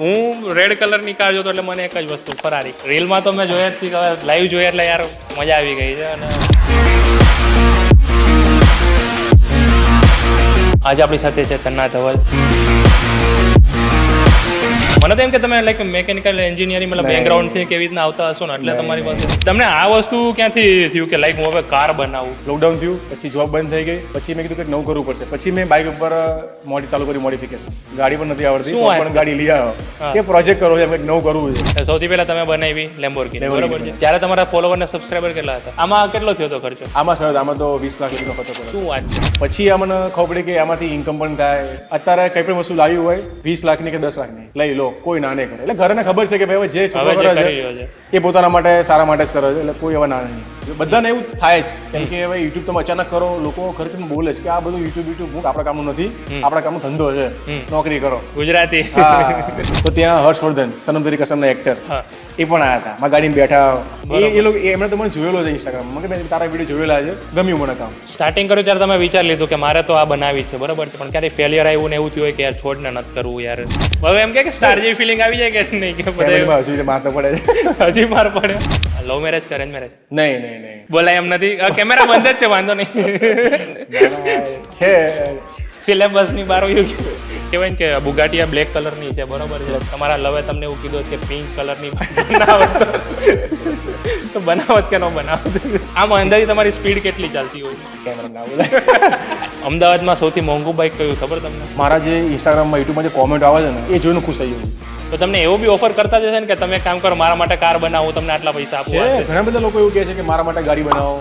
હું રેડ કલરની કાર જોતો એટલે મને એક જ વસ્તુ ફરારી. રીલમાં તો મેં જોયા જ હતી, લાઈવ જોયા એટલે યાર મજા આવી ગઈ છે. અને આજે આપણી સાથે છે તન્ના ધવલ. મને તો એમ કે તમે લાઈક મેકેનિકલ એન્જિનિયરિંગ મતલબ બેકગ્રાઉન્ડથી કેવી રીતના આવતા હશો ને એટલે તમારી પાસે તમને આ વસ્તુ ક્યાંથી થયું કે લાઈક હું હવે કાર બનાવું? લોકડાઉન થયું પછી જોબ બંધ થઈ ગઈ, પછી મેં કીધું કંઈક નવું કરવું પડશે. પછી મેં બાઇક ઉપર ચાલુ કરી મોડિફિકેશન. ગાડી પણ નથી આવડતી તો પણ ગાડી લઈ આવ્યો કે પ્રોજેક્ટ કરવો છે, કંઈક નવું કરવું છે. સૌથી પહેલા તમે બનાવી લેમ્બોર્ગિની, બરોબર છે? ત્યારે તમારા ફોલોવર ને સબસ્ક્રાઇબર કેટલા હતા? આમાં કેટલો થયો હતો ખર્ચો? આમાં તો 20 લાખ રૂપિયાનો ખર્ચો પડ્યો. શું વાત છે? પછી આ મને ખબર પડી કે આમાંથી ઇન્કમ પણ થાય. અત્યારે કંઈ પણ વસ્તુ લાવી હોય 20 લાખની કે 10 લાખની લઈ લો, કોઈ ના નહીં કરે. એટલે ઘરને ખબર છે કે ભાઈ જે છોકરો કરે છે એ પોતાના માટે સારા માટે જ કરે છે, એટલે કોઈ એવા ના નહીં. બધાને એવું થાય જ, કેમ કે હવે યુટ્યુબ તમે અચાનક કરો, લોકો ખરેખર બોલે છે કે આ બધું યુટ્યુબ આપણા કામનું નથી, આપણા કામનો ધંધો છે, નોકરી કરો. ગુજરાતી. તો ત્યાં હર્ષવર્ધન સનમ તેરી કસમના એક્ટર એ પણ આવ્યા હતા. મારા ગાડીમાં બેઠા એ લોકો એમણે તો મને જોયેલો છે ઇન્સ્ટાગ્રામમાં કે તારા વિડીયો જોયેલા છે, ગમ્યું મને કામ. સ્ટાર્ટિંગ કર્યું ત્યારે તમે વિચાર લીધું કે મારે તો આ બનાવી છે, બરાબર છે, પણ ક્યારેય ફેલિયર આવ્યું ને એવું થયું હોય કે યાર છોડને નથી કરવું યાર? હવે એમ કે સ્ટાર જેવી ફિલિંગ આવી જાય કે નહીં? કે હજુ માર તો પડે છે. હજી માર પડે. લવ મેરેજ કે અરેન્જ મેરેજ? નહીં. બોલાય એમ નથી, કેમેરા બંધ જ છે, વાંધો નહીં. છે સિલેબસની બાર કહેવાય ને કે બુગાટિયા બ્લેક કલરની છે, બરોબર છે? તમારા લવે તમને એવું કીધું કે પિંક કલરની બનાવત તો બનાવત કે ન બનાવત? આમ અંદાજે તમારી સ્પીડ કેટલી ચાલતી હોય? કેમેરા ના બોલાય. અમદાવાદમાં સૌથી મોંઘું બાઇક કયું ખબર તમને? મારા જે ઇન્સ્ટાગ્રામમાં યુટ્યુબમાં જે કોમેન્ટ આવે છે ને એ જોઈને ખુશ થઈ ગયું. તો તમને એવું બી ઓફર કરતા જશે ને કે તમે કામ કરો મારા માટે કાર બનાવો, તમને આટલા પૈસા આપો? છે ઘણા બધા લોકો એવું કહે છે કે મારા માટે ગાડી બનાવો.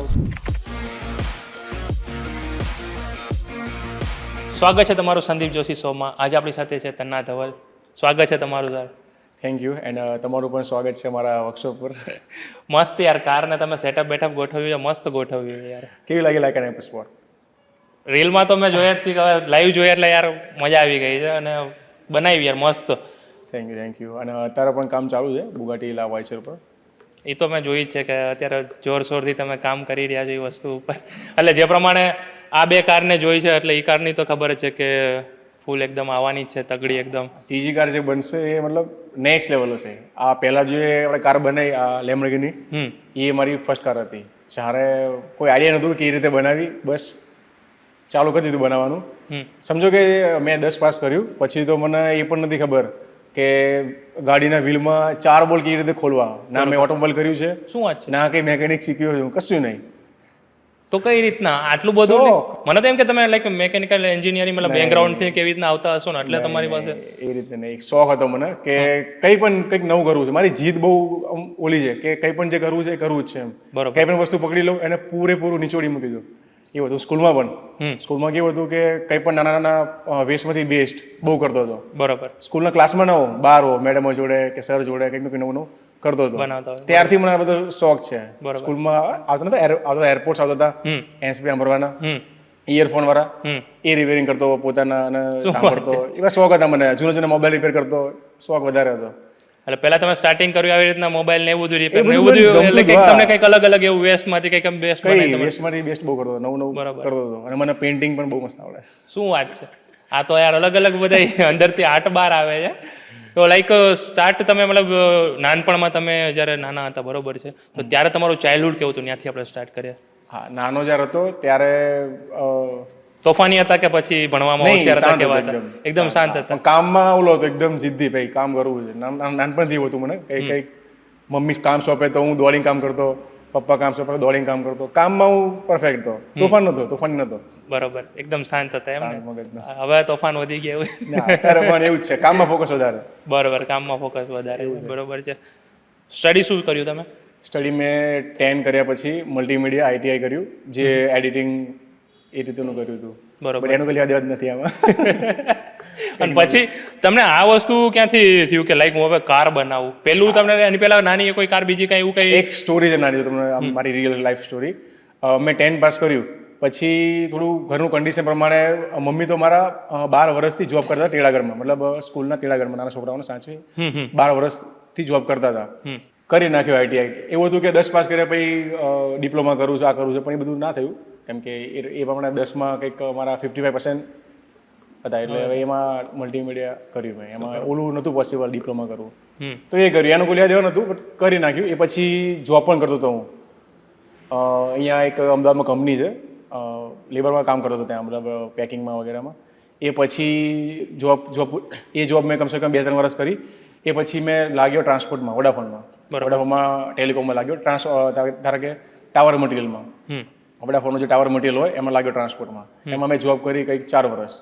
સ્વાગત છે તમારું સંદીપ જોશી શોમાં. આજે આપણી સાથે છે તન્ના ધવલ. સ્વાગત છે તમારું સર. Thank you. એન્ડ તમારું પણ સ્વાગત છે મારા વર્કશોપ પર. મસ્ત યાર, કારને તમે સેટઅપ બેટઅપ ગોઠવ્યું છે, મસ્ત ગોઠવ્યું યાર. કેવી લાગી લાઈક એન સ્પોટ? રીલમાં તો મેં જોયા જ હતી, લાઈવ જોયા એટલે યાર મજા આવી ગઈ છે અને બનાવી યાર મસ્ત. Thank you. અને અત્યારે પણ કામ ચાલુ છે બુગાટી લા વાઇચર પર. એ તો મેં જોઈ જ છે કે અત્યારે જોરશોરથી તમે કામ કરી રહ્યા છો એ વસ્તુ ઉપર. એટલે જે પ્રમાણે આ બે કારને જોઈ છે એટલે એ કારની તો ખબર જ છે કે ફૂલ એકદમ આવવાની જ છે, તગડી એકદમ. ત્રીજી કાર જે બનશે એ મતલબ નેક્સ્ટ લેવલ હશે. આ પહેલા જે આપણે કાર બનાવી આ લેમ્બોર્ગિની, એ મારી ફર્સ્ટ કાર હતી. જ્યારે કોઈ આઈડિયા નહોતું કે એ રીતે બનાવી, બસ ચાલુ કરી દીધું બનાવવાનું. સમજો કે મેં 10 પાસ કર્યું પછી તો મને એ પણ નથી ખબર કે ગાડીના વ્હીલમાં 4 બોલ કેવી રીતે ખોલવા. ના મેં ઓટોમોબાઈલ કર્યું છે, શું વાત છે? ના કંઈ મેકેનિક શીખ્યો છું, કશું નહીં. તો કઈ રીતના આટલું બધું? મને તો એમ કે તમે લાઈક મેકેનિકલ એન્જિનિયરિંગ મતલબ બેકગ્રાઉન્ડથી કેવી રીતના આવતા હશો ને એટલે તમારી પાસે એ રીતે નહીં. એક શોખ હતો મને કે કંઈક નવું કરવું છે. મારી જીદ બહુ ઓલી છે કે કંઈ પણ જે કરવું છે એ કરવું જ છે એમ. બરોબર. કંઈ પણ વસ્તુ પકડી લઉં એને પૂરેપૂરું નીચોડી મૂકી દઉં. એવું હતું સ્કૂલમાં પણ. સ્કૂલમાં કેવું હતું કે કંઈ પણ નાના વેસ્ટમાંથી બેસ્ટ બહુ કરતો હતો. બરોબર. સ્કૂલના ક્લાસમાં ન હો, બહાર હો, મેડમો જોડે કે સર જોડે કંઈક નવું કરતો હતો. ત્યારથી મને આ બધો શોખ છે. સ્કૂલમાં આવતા એરપોર્ટ્સ આવતા હતા એનસીપી ભરવાના, ઇયરફોન વાળા, એ રિપેરિંગ કરતો પોતાના અને સાંભળતો. એવા શોખ હતા મને. જૂના મોબાઈલ રિપેર કરતો શોખ વધારે હતો. એટલે પહેલા તમે સ્ટાર્ટિંગ કર્યું આવી રીતના મોબાઈલ ને એવું બધું રિપેર ને એવું બધું, એટલે કે તમને કંઈક અલગ અલગ એવું વેસ્ટમાંથી કંઈક બેસ્ટ બનાવી? વેસ્ટમાંથી બેસ્ટ બહુ કરતો, નવું કરતો હતો. અને મને પેઇન્ટિંગ પણ બહુ મસ્ત આવડે. શું વાત છે? આ તો યાર અલગ અલગ બધા અંદરથી આર્ટ બહાર આવે છે. તો લાઈક સ્ટાર્ટ તમે મતલબ નાનપણમાં તમે જ્યારે નાના હતા, બરોબર છે, તો ત્યારે તમારું ચાઇલ્ડહુડ કેવું હતું? ત્યાંથી આપણે સ્ટાર્ટ કરીએ. હા, નાનો જ્યારે હતો ત્યારે તોફાની હતા કે પછી ભણવામાં હોશિયાર હતા? કેવા હતા? એકદમ શાંત હતા. કામમાં ઓલો હતો, એકદમ જિદ્દી, ભાઈ કામ કરવું છે. નાનપણથી એવું હતું મને. કંઈક મમ્મી કામ સોંપે તો હું દોડીને કામ કરતો, પપ્પા કામ સોંપે તો દોડીને કામ કરતો. કામમાં હું પરફેક્ટ હતો. તોફાની નહોતો. બરોબર. એકદમ શાંત હતા એમ? મગજના. હવે તોફાન વધી ગયા એવું? અત્યારે પણ એવું જ છે, કામમાં ફોકસ વધારે. બરોબર, કામમાં ફોકસ વધારે. બરોબર છે. સ્ટડી શું કર્યું તમે? સ્ટડી મેં 10 કર્યા પછી મલ્ટીમીડિયા આઈટીઆઈ કર્યું, જે એડિટિંગ એ રીતેનું કર્યું હતું. બરોબર. એનું કઈ યાદ જ નથી આમાં. અને પછી તમને આ વસ્તુ ક્યાંથી થયું કે લાઈક હું હવે કાર બનાવું? પહેલું તમને એની પહેલા નાની કોઈ કાર, બીજી કઈ એવું કઈ? એક સ્ટોરી છે નાની, તમને મારી રિયલ લાઈફ સ્ટોરી. મેં 10 પાસ કર્યું પછી થોડું ઘરનું કન્ડિશન પ્રમાણે મમ્મી તો મારા 12 વર્ષથી જોબ કરતા હતા તેડાગરમાં, મતલબ સ્કૂલના તેડાગરમાં નાના છોકરાઓને સાચવી 12 વર્ષથી જોબ કરતા હતા. કરી નાખ્યો આઈટીઆઈ. એવું હતું કે 10 પાસ કર્યા પછી ડિપ્લોમા કરું છું, આ કરું છું, પણ એ બધું ના થયું કેમ કે એ પ્રમાણે 10માં કંઈક મારા 55% હતા એટલે હવે એમાં મલ્ટીમીડિયા કર્યું મેં એમાં ઓલું નહોતું પોસિબલ ડિપ્લોમા કરવું હમ તો એ કર્યું એનું કોઈ લેવા દેવા નહોતું બટ કરી નાખ્યું એ પછી જોબ પણ કરતો હતો હું અહીંયા એક અમદાવાદમાં કંપની છે લેબરમાં કામ કરતો હતો ત્યાં મતલબ પેકિંગમાં વગેરેમાં એ પછી જોબ મેં કમસે કમ 2-3 વર્ષ કરી એ પછી મેં લાગ્યો ટ્રાન્સપોર્ટમાં વોડાફોનમાં ટેલિકોમમાં લાગ્યો ધારો કે ટાવર મટીરિયલમાં વોડાફોનનો જે ટાવર મટીરિયલ હોય એમાં લાગ્યો ટ્રાન્સપોર્ટમાં એમાં મેં જોબ કરી કંઈક 4 વર્ષ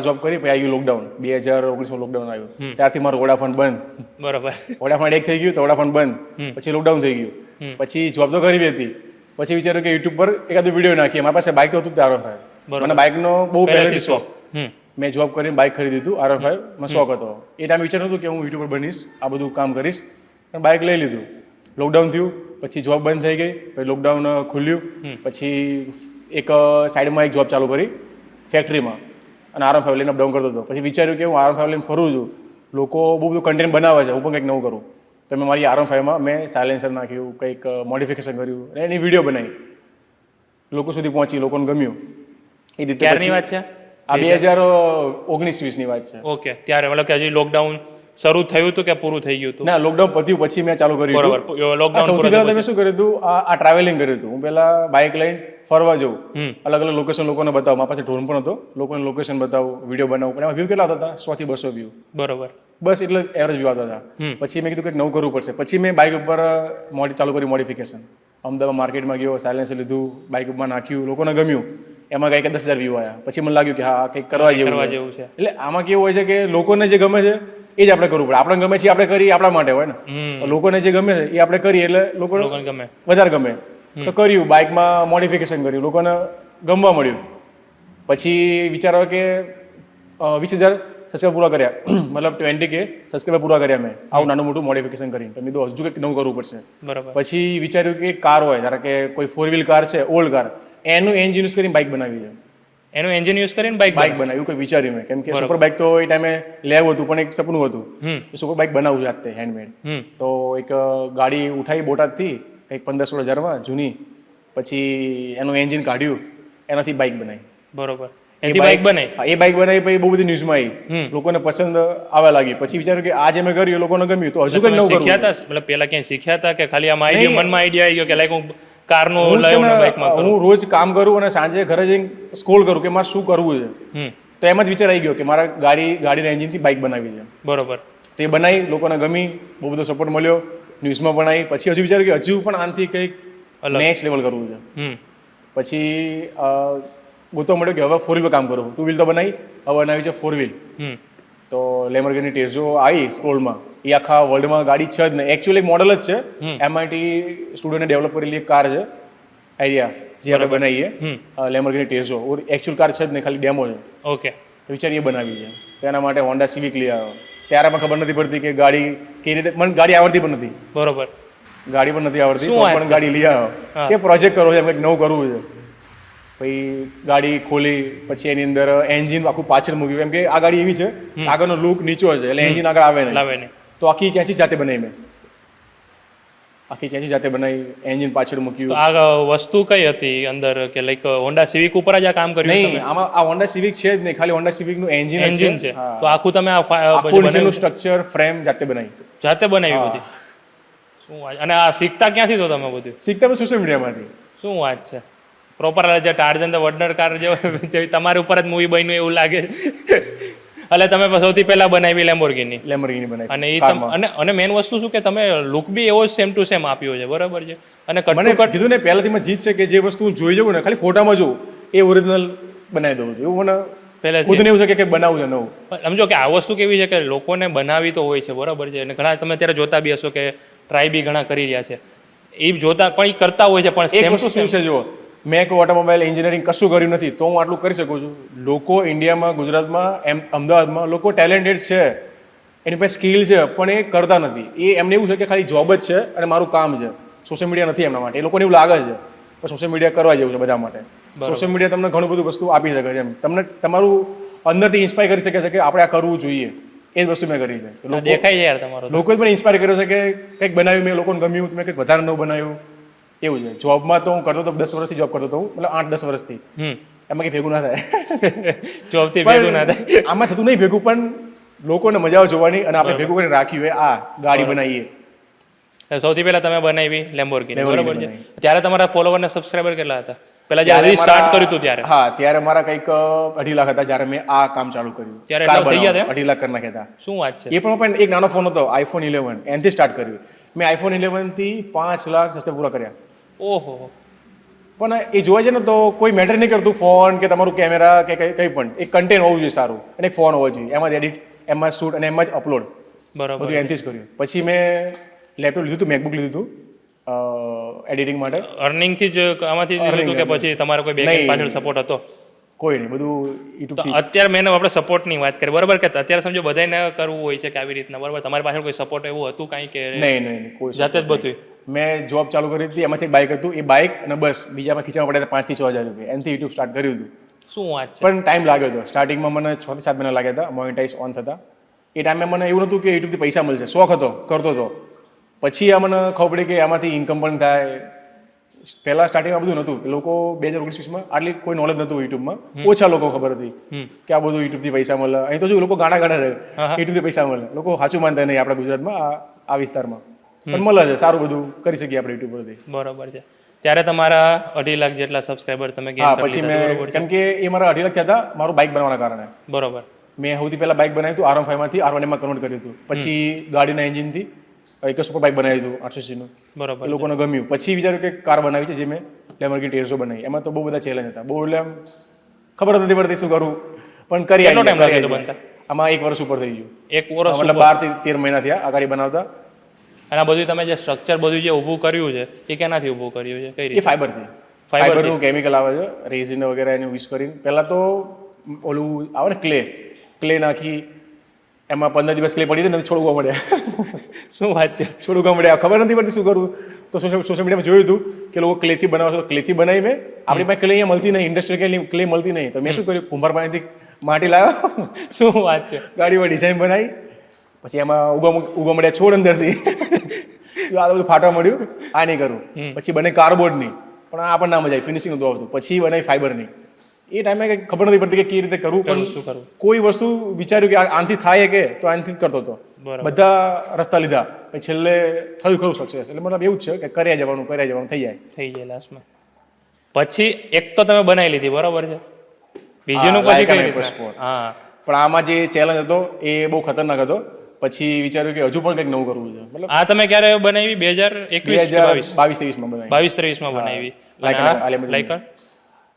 જોબ કરી પછી આવ્યું લોકડાઉન 2019માં લોકડાઉન આવ્યું ત્યારથી મારું વોડાફોન બંધ બરોબર વોડાફોન એક થઈ ગયું તો વોડાફોન બંધ પછી લોકડાઉન થઈ ગયું પછી જોબ તો કરવી હતી પછી વિચાર્યું કે યુટ્યુબ પર એકાદો વિડીયો નાખીએ મારી પાસે બાઇક તો હતું જ R15 મને બાઇકનો બહુ પહેલેથી શોખ મેં જોબ કરીને બાઇક ખરીદી હતું R15 મને શોખ હતો એ ટાઈમ વિચાર્યું હતું કે હું યુટ્યુબર બનીશ આ બધું કામ કરીશ પણ બાઇક લઈ લીધું લોકડાઉન થયું પછી જોબ બંધ થઈ ગઈ પછી લોકડાઉન ખુલ્યું પછી એક સાઈડમાં એક જોબ ચાલુ કરી ફેક્ટરીમાં અને R15 લઈને અપડાઉન કરતો હતો પછી વિચાર્યું કે હું R15 લઈને ફરું છું લોકો બહુ બધું કન્ટેન્ટ બનાવે છે હું પણ કંઈક નવું કરું તો મેં મારી R15માં મેં સાયલેન્સર નાખ્યું કંઈક મોડિફિકેશન કર્યું અને એની વિડીયો બનાવી લોકો સુધી પહોંચી લોકોને ગમ્યું એ રીતે ક્યારની વાત છે આ 2019-20ની વાત છે ઓકે ત્યારે મતલબ કે હજી લોકડાઉન શરૂ થયું હતું કે પૂરું થઈ ગયું હતું ના લોકડાઉન પત્યું પછી મેં ચાલુ કર્યું બરોબર લોકડાઉન સૌથી પહેલા તમે શું કર્યું હતું આ ટ્રાવેલિંગ કર્યું હતું હું પહેલા બાઇક લઈને ફરવા જવું અલગ અલગ લોકેશન લોકોને બતાવું મારી પાસે ડ્રોન પણ હતો લોકોને લોકેશન બતાવું વિડીયો બનાવું પણ એમાં વ્યૂ કેટલા આવતા હતા 100 થી 200 વ્યૂ બરોબર બસ એટલે એવરેજ વ્યૂ આવતા હતા પછી મેં કીધું કંઈક નવું કરવું પડશે પછી મેં બાઇક ઉપર ચાલુ કરી મોડિફિકેશન અમદાવાદ માર્કેટમાં ગયો સાયલેન્સર લીધું બાઇક ઉપર નાખ્યું લોકોને ગમ્યું એમાં કંઈક 10,000 વ્યૂ આવ્યા પછી મને લાગ્યું કે હા કંઈક કરવા જેવું છે એટલે આમાં કેવું હોય છે કે લોકોને જે ગમે છે એ જ આપણે કરવું પડે આપણે ગમે છે આપણે કરીએ આપણા માટે હોય ને લોકોને જે ગમે છે એ આપણે કરીએ એટલે લોકોને ગમે વધારે ગમે તો કર્યું બાઇકમાં મોડિફિકેશન કર્યું લોકોને ગમવા મળ્યું પછી વિચારો કે 20,000 સબસ્ક્રાઈબર પૂરા કર્યા મતલબ 20K સબસ્ક્રાઈબર પૂરા કર્યા મેં આવું નાનું મોટું મોડિફિકેશન કરીને તો મેં તો હજુ કંઈક નવું કરવું પડશે બરાબર પછી વિચાર્યું કે કાર હોય ધારો કે કોઈ 4-wheel કાર છે ઓલ્ડ કાર એનું એન્જિન યુઝ કરીને બાઇક બનાવી છે એનું એન્જિન યુઝ કરીને બાઇક બનાવ્યું કોઈ વિચાર્યું મેં કેમ કે સુપર બાઇક તો એ ટાઈમે લેવું હતું પણ એક સપનું હતું સુપર બાઇક બનાવવું છે જાતે હેન્ડમેડ તો એક ગાડી ઉઠાવી બોટાદથી કંઈક 15-16 હજારમાં જૂની પછી એનું એન્જિન કાઢ્યું એનાથી બાઇક બનાવી બરોબર એ બાઇક બનાવી પછી બહુ બધી ન્યૂઝમાં આવી લોકોને પસંદ આવવા લાગી પછી વિચાર્યું કે આ જે મેં કર્યું લોકોને ગમ્યું તો હજુ કંઈક નવું શીખ્યા હતા મતલબ પહેલા ક્યાંય શીખ્યા હતા કે ખાલી આમાં મનમાં આઈડિયા આવી ગયો કે લાઈક હું કારનું હું રોજ કામ કરું અને સાંજે ઘરે જઈને સ્ક્રોલ કરું કે મારે શું કરવું છે તો એમ જ વિચાર આવી ગયો કે મારા ગાડીના એન્જિનથી બાઇક બનાવી છે બરોબર તો એ બનાવી લોકોને ગમી બહુ બધો સપોર્ટ મળ્યો ન્યૂઝમાં પણ આવી પછી હજુ વિચાર્યું કે હજુ પણ આનાથી કંઈક નેક્સ્ટ લેવલ કરવું છે પછી ગોતવા મળ્યો કે હવે 4-wheel કામ કરું 2-wheel તો બનાવી હવે બનાવી છે 4-wheel તો લેમ્બોર્ગિની ટેઝો આવી સ્ક્રોલમાં એ આખા વર્લ્ડમાં ગાડી છે જ નહીં એકચ્યુઅલી એક મોડલ જ છે MIT સ્ટુડન્ટે ડેવલપ કરેલી એક કાર છે આઈડિયા જે આપણે બનાવીએ લેમ્બોર્ગિની ટેઝો એકચ્યુઅલ કાર છે જ નહીં ખાલી ડેમો છે ઓકે તો વિચારીએ બનાવી છે તો એના માટે હોન્ડા સિવિક લઈ આવ્યો ત્યારે પણ ખબર નથી પડતી કે ગાડી કેવી રીતે મને ગાડી આવડતી પણ નથી બરોબર ગાડી પણ નથી આવડતી તો પણ ગાડી લઈ આવ્યો કે પ્રોજેક્ટ કરવો છે એમ કંઈક નવું કરવું છે પછી ગાડી ખોલી પછી એની અંદર એન્જિન આખું પાછળ મૂક્યું કેમ કે આ ગાડી એવી છે આગળનો લુક નીચો છે એટલે એન્જિન આગળ આવે નહીં તો આખી ચેચી જાતે બનાવી મેં એન્જિન પાછળ મૂક્યું આ વસ્તુ કઈ હતી અંદર કે લાઈક હોન્ડા સિવિક ઉપર જ આ કામ કર્યું નહીં આમાં આ હોન્ડા સિવિક છે જ નહીં ખાલી હોન્ડા સિવિક નું એન્જિન છે તો આખું તમે નીચેનું સ્ટ્રક્ચર ફ્રેમ જાતે બનાવ્યું હતી શું અને આ શીખતા ક્યાંથી તો તમે બધું શીખતા સોશિયલ મીડિયામાંથી શું વાત છે પ્રોપર જે ટાર્ઝન ધ વોર્નર કાર જેવી તમારી ઉપર જ મૂવી બન્યું એવું લાગે એટલે તમે સૌથી પહેલા બનાવી લેમ્બોર્ગિની બનાવી અને મેઇન વસ્તુ શું કે તમે લુક બી એવો સેમ ટુ સેમ આપ્યો છે બરાબર છે અને મને કીધું ને પહેલાથી મને જીત છે કે જે વસ્તુ હું જોઈ જઉં ને ખાલી ફોટામાં જોઉં એ ઓરિજિનલ બનાવી દઉં છું એવું મને પહેલા ખુદને એવું છે કે બનાવું છે નવું સમજો કે આ વસ્તુ કેવી છે કે લોકોને બનાવી તો હોય છે બરાબર છે અને ઘણા તમે અત્યારે જોતા બી હશો કે ટ્રાય બી ઘણા કરી રહ્યા છે એ જોતા પણ એ કરતા હોય છે પણ એક વસ્તુ છે જો મેં કોઈ ઓટોમોબાઈલ એન્જિનિયરિંગ કશું કર્યું નથી તો હું આટલું કરી શકું છું લોકો ઇન્ડિયામાં ગુજરાતમાં અમદાવાદમાં લોકો ટેલેન્ટેડ છે એની પાસે સ્કિલ છે પણ એ કરતા નથી એ એમને એવું છે કે ખાલી જોબ જ છે અને મારું કામ છે સોશિયલ મીડિયા નથી એમના માટે એ લોકોને એવું લાગે છે પણ સોશિયલ મીડિયા કરવા જેવું છે બધા માટે સોશિયલ મીડિયા તમને ઘણું બધું વસ્તુ આપી શકે છે એમ તમને તમારું અંદરથી ઇન્સ્પાયર કરી શકે છે કે આપણે આ કરવું જોઈએ એ જ વસ્તુ મેં કરી છે દેખાય છે યાર તમારો લોકોએ મને ઇન્સ્પાયર કર્યો છે કે કંઈક બનાવ્યું મેં લોકોને ગમ્યું મેં કંઈક વધારે નવું બનાવ્યું એવું છે જોબમાં તો હું કરતો હતો 10 વર્ષથી જોબ કરતો હતો હું મતલબ 8-10 વર્ષથી એમાં કંઈ ભેગું ના થાય. જોબથી ભેગું ના થાય. આમાં થતું નહીં ભેગું, પણ લોકોને મજા આવે જોવાની, અને આપણે ભેગું કરીને રાખ્યું હોય આ ગાડી બનાવીએ. સૌથી પહેલા તમે બનાવી લેમ્બોર્ગિની, બરોબર છે. બનાવી. ત્યારે તમારા ફોલોવર ને સબસ્ક્રાઇબર કેટલા હતા પહેલા જ્યારે સ્ટાર્ટ કર્યું હતું ત્યારે? હા, ત્યારે મારા કંઈક 2.5 લાખ હતા જ્યારે મેં આ કામ ચાલુ કર્યું. ત્યારે કાર એટલા થઈ ગયા બનાવવાનું 2.5 લાખ કરી નાખ્યા હતા. શું વાત છે? એ પણ એક નાનો ફોન હતો, iPhone 11, એનાથી સ્ટાર્ટ કર્યું મેં. iPhone 11 થી 5 લાખ સબસ્ક્રાઇબર પૂરા કર્યા. ઓહો. પણ એ જોવા જાય ને તો કોઈ મેટર નહીં કરતું ફોન કે તમારું કેમેરા કે કંઈ પણ. એક કન્ટેન્ટ હોવું જોઈએ સારું, અને એક ફોન હોવો જોઈએ, એમાં જ એડિટ, એમાં શૂટ અને એમાં જ અપલોડ, બરોબર. બધું એનાથી જ કર્યું. પછી મેં લેપટોપ લીધું હતું, મેકબુક લીધું હતું એડિટિંગ માટે. અર્નિંગ થી જ આમાંથી લીધું હતું કે પછી તમારો કોઈ બેકએન્ડ પાછળ સપોર્ટ હતો? કોઈ નહીં, બધું યુટ્યુબ થી. અત્યારે મેં આપણે સપોર્ટની વાત કરી, બરોબર, કે અત્યારે સમજો બધાને કરવું હોય છે કે આવી રીતના, બરોબર, તમારી પાછળ કોઈ સપોર્ટ એવું હતું કાંઈ કે નહીં, કોઈ જાતે જ બધું? મેં જોબ ચાલુ કરી હતી, એમાંથી એક બાઇક હતું, એ બાઇક અને બસ બીજામાં ખીચામાં પડ્યા 5 થી 6 હજાર રૂપિયા, એનાથી યુટ્યુબ સ્ટાર્ટ કર્યું હતું. શું વાત છે? પણ ટાઈમ લાગ્યો હતો. સ્ટાર્ટિંગમાં મને 6 થી 7 મહિના લાગ્યા હતા મોનિટાઇઝ ઓન થતા. એ ટાઈમે મને એવું નહોતું કે યુટ્યુબથી પૈસા મળશે, શોખ હતો, કરતો હતો. પછી આ મને ખબર પડી કે આમાંથી ઇન્કમ પણ થાય. પહેલાં સ્ટાર્ટિંગમાં બધું નહોતું, લોકો 2019-20માં આટલી કોઈ નોલેજ નહોતું યુટ્યુબમાં, ઓછા લોકો ખબર હતી કે આ બધું યુટ્યુબથી પૈસા મળે. અહીં તો જો લોકો ગાણા ગાડા છે યુટ્યુબથી પૈસા મળે, લોકો સાચું માનતા નહીં આપણા ગુજરાતમાં, આ વિસ્તારમાં. પણ મળે છે, સારું બધું કરી શકીએ આપણે યુટ્યુબ પરથી. બરોબર છે. ત્યારે તમારા 2.5 લાખ જેટલા સબસ્ક્રાઇબર તમે ગેઇન હા, કરી પછી લીધા, મેં, કેમ કે એ મારા 2.5 લાખ થયા હતા મારું બાઇક બનાવવાના કારણે. બરોબર. મેં સૌથી પહેલાં બાઇક બનાવ્યું હતું R15 માંથી R1 માં કન્વર્ટ કર્યું હતું. પછી ગાડીના એન્જિનથી એક સુપર બાઇક બનાવ્યું હતું 800cc નું. બરોબર. એ લોકોને ગમ્યું. પછી વિચાર્યું કે કાર બનાવી છે, જે મેં લેમ્બોર્ગિની ટેરેસો બનાવી. એમાં તો બહુ બધા ચેલેન્જ હતા, બહુ એટલે આમ ખબર નથી પડતી શું કરું, પણ કરી કેટલો ટાઈમ આવી. લાગ્યો બનતા? આમાં 1 વર્ષ ઉપર થઈ ગયું. 1 વર્ષ? મતલબ 12 થી 13 મહિના થયા આ ગાડી બનાવતા. અને આ બધું તમે જે સ્ટ્રક્ચર બધું જે ઊભું કર્યું છે એ કેનાથી ઊભું કર્યું છે, કઈ એ રીતે? ફાઈબરથી. ફાઈબરનું કેમિકલ આવે છે, રેઝિન વગેરે એનું યુઝ કરીને. પહેલાં તો ઓલું આવે ને ક્લે નાખી, એમાં 15 દિવસ ક્લે પડી ને છોડવા મળ્યા. શું વાત છે? છોડવા મળ્યા, ખબર નથી પડતી શું કરું. તો સોશિયલ મીડિયામાં જોયું હતું કે લોકો ક્લેથી બનાવશે, તો ક્લેથી બનાવી મેં. આપણી પાસે ક્લે અહીંયા મળતી નહીં, ઇન્ડસ્ટ્રીયલ ક્લે મળતી નહીં, તો મેં શું કર્યું, કુંભાર પાસેથી માટી લાવ્યો. શું વાત છે? ગાડીમાં ડિઝાઇન બનાવી, પછી એમાં ઉગવા મળ્યા છોડ અંદરથી. આ બધું ફાટવા મળ્યું, આ નહીં કરું. પછી બને કાર્ડબોર્ડની, પણ આ પણ ના મજા આવી, ફિનિશિંગ નહોતું આવતું. પછી બનાવી ફાઈબરની. એ ટાઈમે કંઈ ખબર નથી પડતી કે કેવી રીતે કરવું, પણ શું કરવું? કોઈ વસ્તુ વિચાર્યું કે આનાથી થાય કે, તો આનાથી જ કરતો હતો. બધા રસ્તા લીધા, પછી છેલ્લે થયું ખરું સક્સેસ. એટલે મતલબ એવું જ છે કે કર્યા જવાનું થઈ જાય લાસ્ટમાં. પછી એક તો તમે બનાવી લીધી, બરોબર છે, બીજીનું પછી કઈ રીતે? હા, પણ આમાં જે ચેલેન્જ હતો એ બહુ ખતરનાક હતો. પછી વિચાર્યું કે હજુ પણ કંઈક નવું કરવું છે. મતલબ આ તમે ક્યારે બનાવી? 2021 22-23 માં બનાવી. 22-23 બનાવી. લાઇકન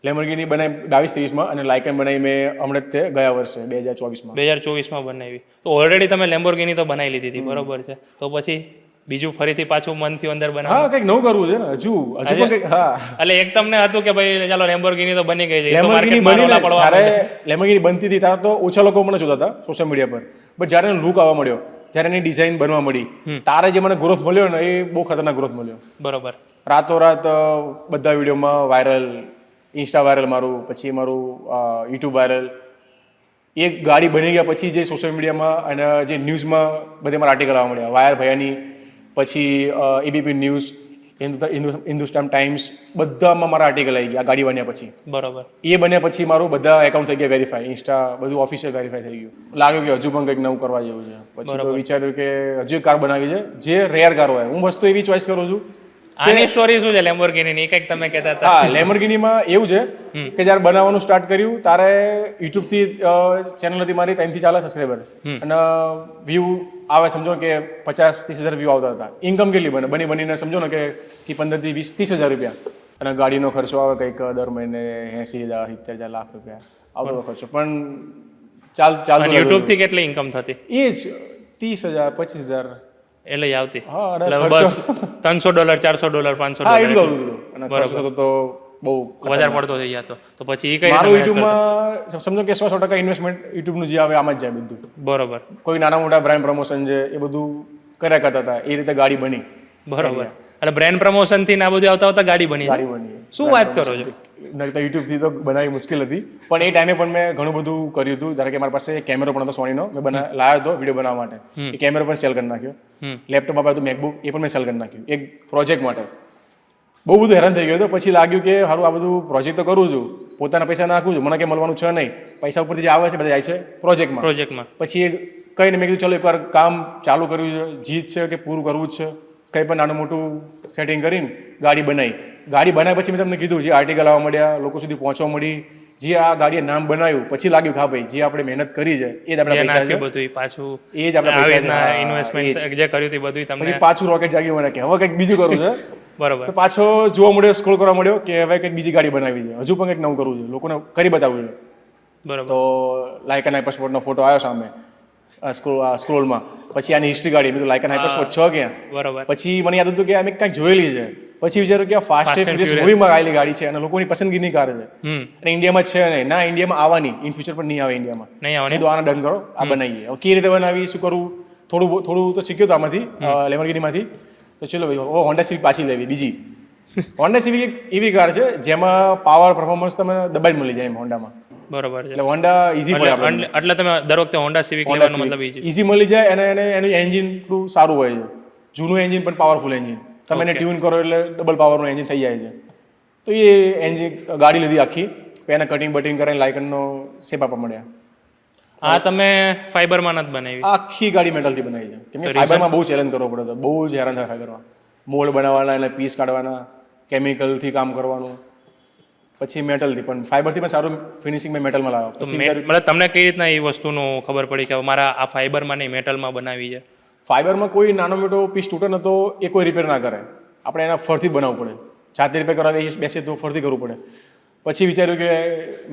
લેમ્બોર્ગિની બનાવી 22-23 માં, અને લાઇકન બનાવી મેં હમણાં જ ગયા વર્ષે 2024 માં બનાવી. તો ઓલરેડી તમે લેમ્બોર્ગિની તો બનાવી લીધી હતી, બરોબર છે. તો પછી બીજું ફરીથી પાછું મન થયું અંદર બનાવ? હા, કંઈક નવું કરવું છે ને, હજુ પણ કંઈક. હા, એટલે એક તમને હતું કે ભાઈ ચાલો લેમ્બોર્ગિની તો બની ગઈ છે, લેમ્બોર્ગિની બની. જ્યારે લેમ્બોર્ગિની બનતી હતી ત્યારે તો ઓછા લોકો મને જોતા હતા સોશિયલ મીડિયા પર, બટ જ્યારે એનો લુક આવવા મળ્યો, જ્યારે એની ડિઝાઇન બનવા મળી, તારે જે મને ગ્રોથ મળ્યો ને, એ બહુ ખતરનાક ગ્રોથ મળ્યો. બરોબર. રાતોરાત બધા વિડીયોમાં વાયરલ, ઇન્સ્ટા વાયરલ મારું, પછી મારું યુટ્યુબ વાયરલ. એક ગાડી બની ગયા પછી જે સોશિયલ મીડિયામાં અને જે ન્યૂઝમાં બધે મારા આર્ટિકલ આવવા મળ્યા, વાયર ભયાની, પછી ABP ન્યૂઝ, હિન્દુસ્તાન ટાઈમ્સ, બધામાં મારા આર્ટિકલ આવી ગયા ગાડી બન્યા પછી. બરોબર. એ બન્યા પછી મારું બધા એકાઉન્ટ થઈ ગયા વેરીફાઈ, ઇન્સ્ટા બધું ઓફિશિયલ વેરીફાઈ થઈ ગયું. લાગ્યું કે હજુ પણ કંઈક નવું કરવા જેવું છે. પછી તો વિચાર્યું કે હજુ એક કાર બનાવી છે જે રેર કાર હોય. હું વસ્તુ એવી ચોઈસ કરું છું. આની સ્ટોરી શું છે લેમ્બોર્ગિની? કંઈક તમે કહેતા હતા. હા, લેમ્બોર્ગિનીમાં એવું છે કે જ્યારે બનાવવાનું સ્ટાર્ટ કર્યું ત્યારે યુટ્યુબથી ચેનલ હતી મારી, ત્યાંથી ચાલે સબસ્ક્રાઈબર, અને વ્યૂ આવે સમજો કે 50-30 હજાર વ્યૂ આવતા હતા. ઇન્કમ કેટલી બનીને સમજો ને કે 15 થી 20-30 હજાર રૂપિયા. અને ગાડીનો ખર્ચો આવે કંઈક દર મહિને 80,000, 70,000, લાખ રૂપિયા આવતો ખર્ચો. પણ ચાલતું. યુટ્યુબથી કેટલી ઇન્કમ થતી? એ જ 30,000, 25,000 એટલે આવતી. હા, બસ $300, $400, $500. હા, એટલું આવતું હતું. અને ખર્ચો થતો તો બહુ વધારે પડતો થઈ જતો. તો પછી એ કઈ મારું યુટ્યુબમાં સમજો કે 100% ઇન્વેસ્ટમેન્ટ યુટ્યુબનું જે આવે આમાં જ જાય બધું. બરોબર. કોઈ નાના મોટા બ્રાન્ડ પ્રમોશન છે એ બધું કર્યા કરતા હતા, એ રીતે ગાડી બની. બરોબર. એટલે બ્રાન્ડ પ્રમોશન થી ના બધું આવતા ગાડી બની. શું વાત કરો છો? નહીં તો યુટ્યુબથી તો બનાવી મુશ્કેલ હતી, પણ એ ટાઈમે પણ મેં ઘણું બધું કર્યું હતું. ધારો કે મારી પાસે કેમેરો પણ હતો સોનીનો, મેં લાવ્યો હતો વિડીયો બનાવવા માટે. એ કેમેરો પણ સેલ કરી નાખ્યો. લેપટોપ આપ્યું હતું મેકબુક, એ પણ મેં સેલ કરી નાખ્યું એક પ્રોજેક્ટ માટે. બહુ બધું હેરાન થઈ ગયો હતો. પછી લાગ્યું કે સારું આ બધું પ્રોજેક્ટ તો કરું છું, પોતાના પૈસા નાખું છું, મને કંઈ મળવાનું છે નહીં, પૈસા ઉપરથી જે આવે છે બધા જાય છે પ્રોજેક્ટમાં. પછી એ કંઈને મેં કીધું ચલો એકવાર કામ ચાલુ કર્યું છે, જીત છે કે પૂરું કરવું જ છે, કંઈ પણ નાનું મોટું સેટિંગ કરીને ગાડી બનાવ્યા પછી મેં તમને કીધું જે આર્ટિકલ આવવા મળ્યા, લોકો સુધી પહોંચવા મળી, જે આ ગાડીએ નામ બનાવ્યું, પછી લાગ્યું કે હા ભાઈ જે આપણે મહેનત કરી છે એ જ આપણા પૈસા છે, બધું પાછું એ જ આપણા પૈસા છે, ઇન્વેસ્ટમેન્ટ જે કર્યું હતું બધું તમને. પછી પાછું રોકેટ જાગ્યું મને કે હવે કંઈક બીજું કરવું છે. બરોબર. તો પાછો જોવા મળ્યો, સ્ક્રોલ કરવા મળ્યો કે હવે કંઈક બીજી ગાડી બનાવી છે, હજુ પણ કંઈક નવું કરવું છે, લોકોને કરી બતાવવું છે. બરોબર. તો લાયકન હાઇપરસ્પોર્ટનો ફોટો આવ્યો સામે સ્ક્રોલમાં, પછી આની હિસ્ટ્રી કાઢી, મેં લાયકન હાઇપરસ્પોર્ટ છે ક્યાં. બરોબર. પછી મને યાદ હતું કે અમે કંઈક જોયેલી છે, પછી વિચાર્યું કે આ ફાસ્ટ એન્ડ ફ્યુરિયસ મૂવીમાં આવેલી ગાડી છે અને લોકોની પસંદગીની કાર છે, અને ઇન્ડિયામાં છે નહીં, ના ઇન્ડિયામાં આવવાની, ઇન ફ્યુચર પણ નહીં આવે ઇન્ડિયામાં, નહીં આવવાની. તો આને ડન કરો, આ બનાવીએ. હવે કેવી રીતે બનાવી, શું કરવું, થોડું તો શીખ્યું હતું આમાંથી, લેમોર્ગિનીમાંથી. તો ચલો ભાઈ હવે હોન્ડા સિવિક પાછી લેવી બીજી. હોન્ડા સિવિક એક એવી કાર છે જેમાં પાવર પરફોર્મન્સ તમે દબાઈને મળી જાય એમ હોન્ડામાં. બરોબર છે. એટલે હોન્ડા ઈઝી પડે આપણે, એટલે તમે દર વખતે હોન્ડા સિવિક લેવાનો મતલબ એ છે. ઈઝી મળી જાય અને એનું એન્જિન થોડું સારું હોય છે, જૂનું એન્જિન પણ પાવરફુલ એન્જિન, તમે એને ટ્યુન કરો એટલે ડબલ પાવરનું એન્જિન થઈ જાય છે. તો એ એન્જિન ગાડી લીધી આખી, એને કટિંગ બટિંગ કરીને લાયકનનો શેપ આપવા મળ્યા. આ તમે ફાઈબરમાં નથી બનાવી? આખી ગાડી મેટલથી બનાવી છે, કેમ કે ફાઈબરમાં બહુ ચેલેન્જ કરવો પડે, બહુ જ હેરાન થાય ફાઈબરમાં, મોલ્ડ બનાવવાના, એટલે પીસ કાઢવાના, કેમિકલથી કામ કરવાનું, પછી મેટલથી પણ, ફાઈબરથી પણ સારું ફિનિશિંગ મેં મેટલમાં લાવ્યો. મતલબ તમને કઈ રીતના એ વસ્તુનું ખબર પડી કે મારા આ ફાઈબરમાં નહીં મેટલમાં બનાવી છે? ફાઈબરમાં કોઈ નાનો મોટો પીસ તૂટે ન તો એ કોઈ રિપેર ના કરે, આપણે એના ફરથી જ બનાવવું પડે, જાતે રિપેર કરાવી બેસે તો ફરથી કરવું પડે. પછી વિચાર્યું કે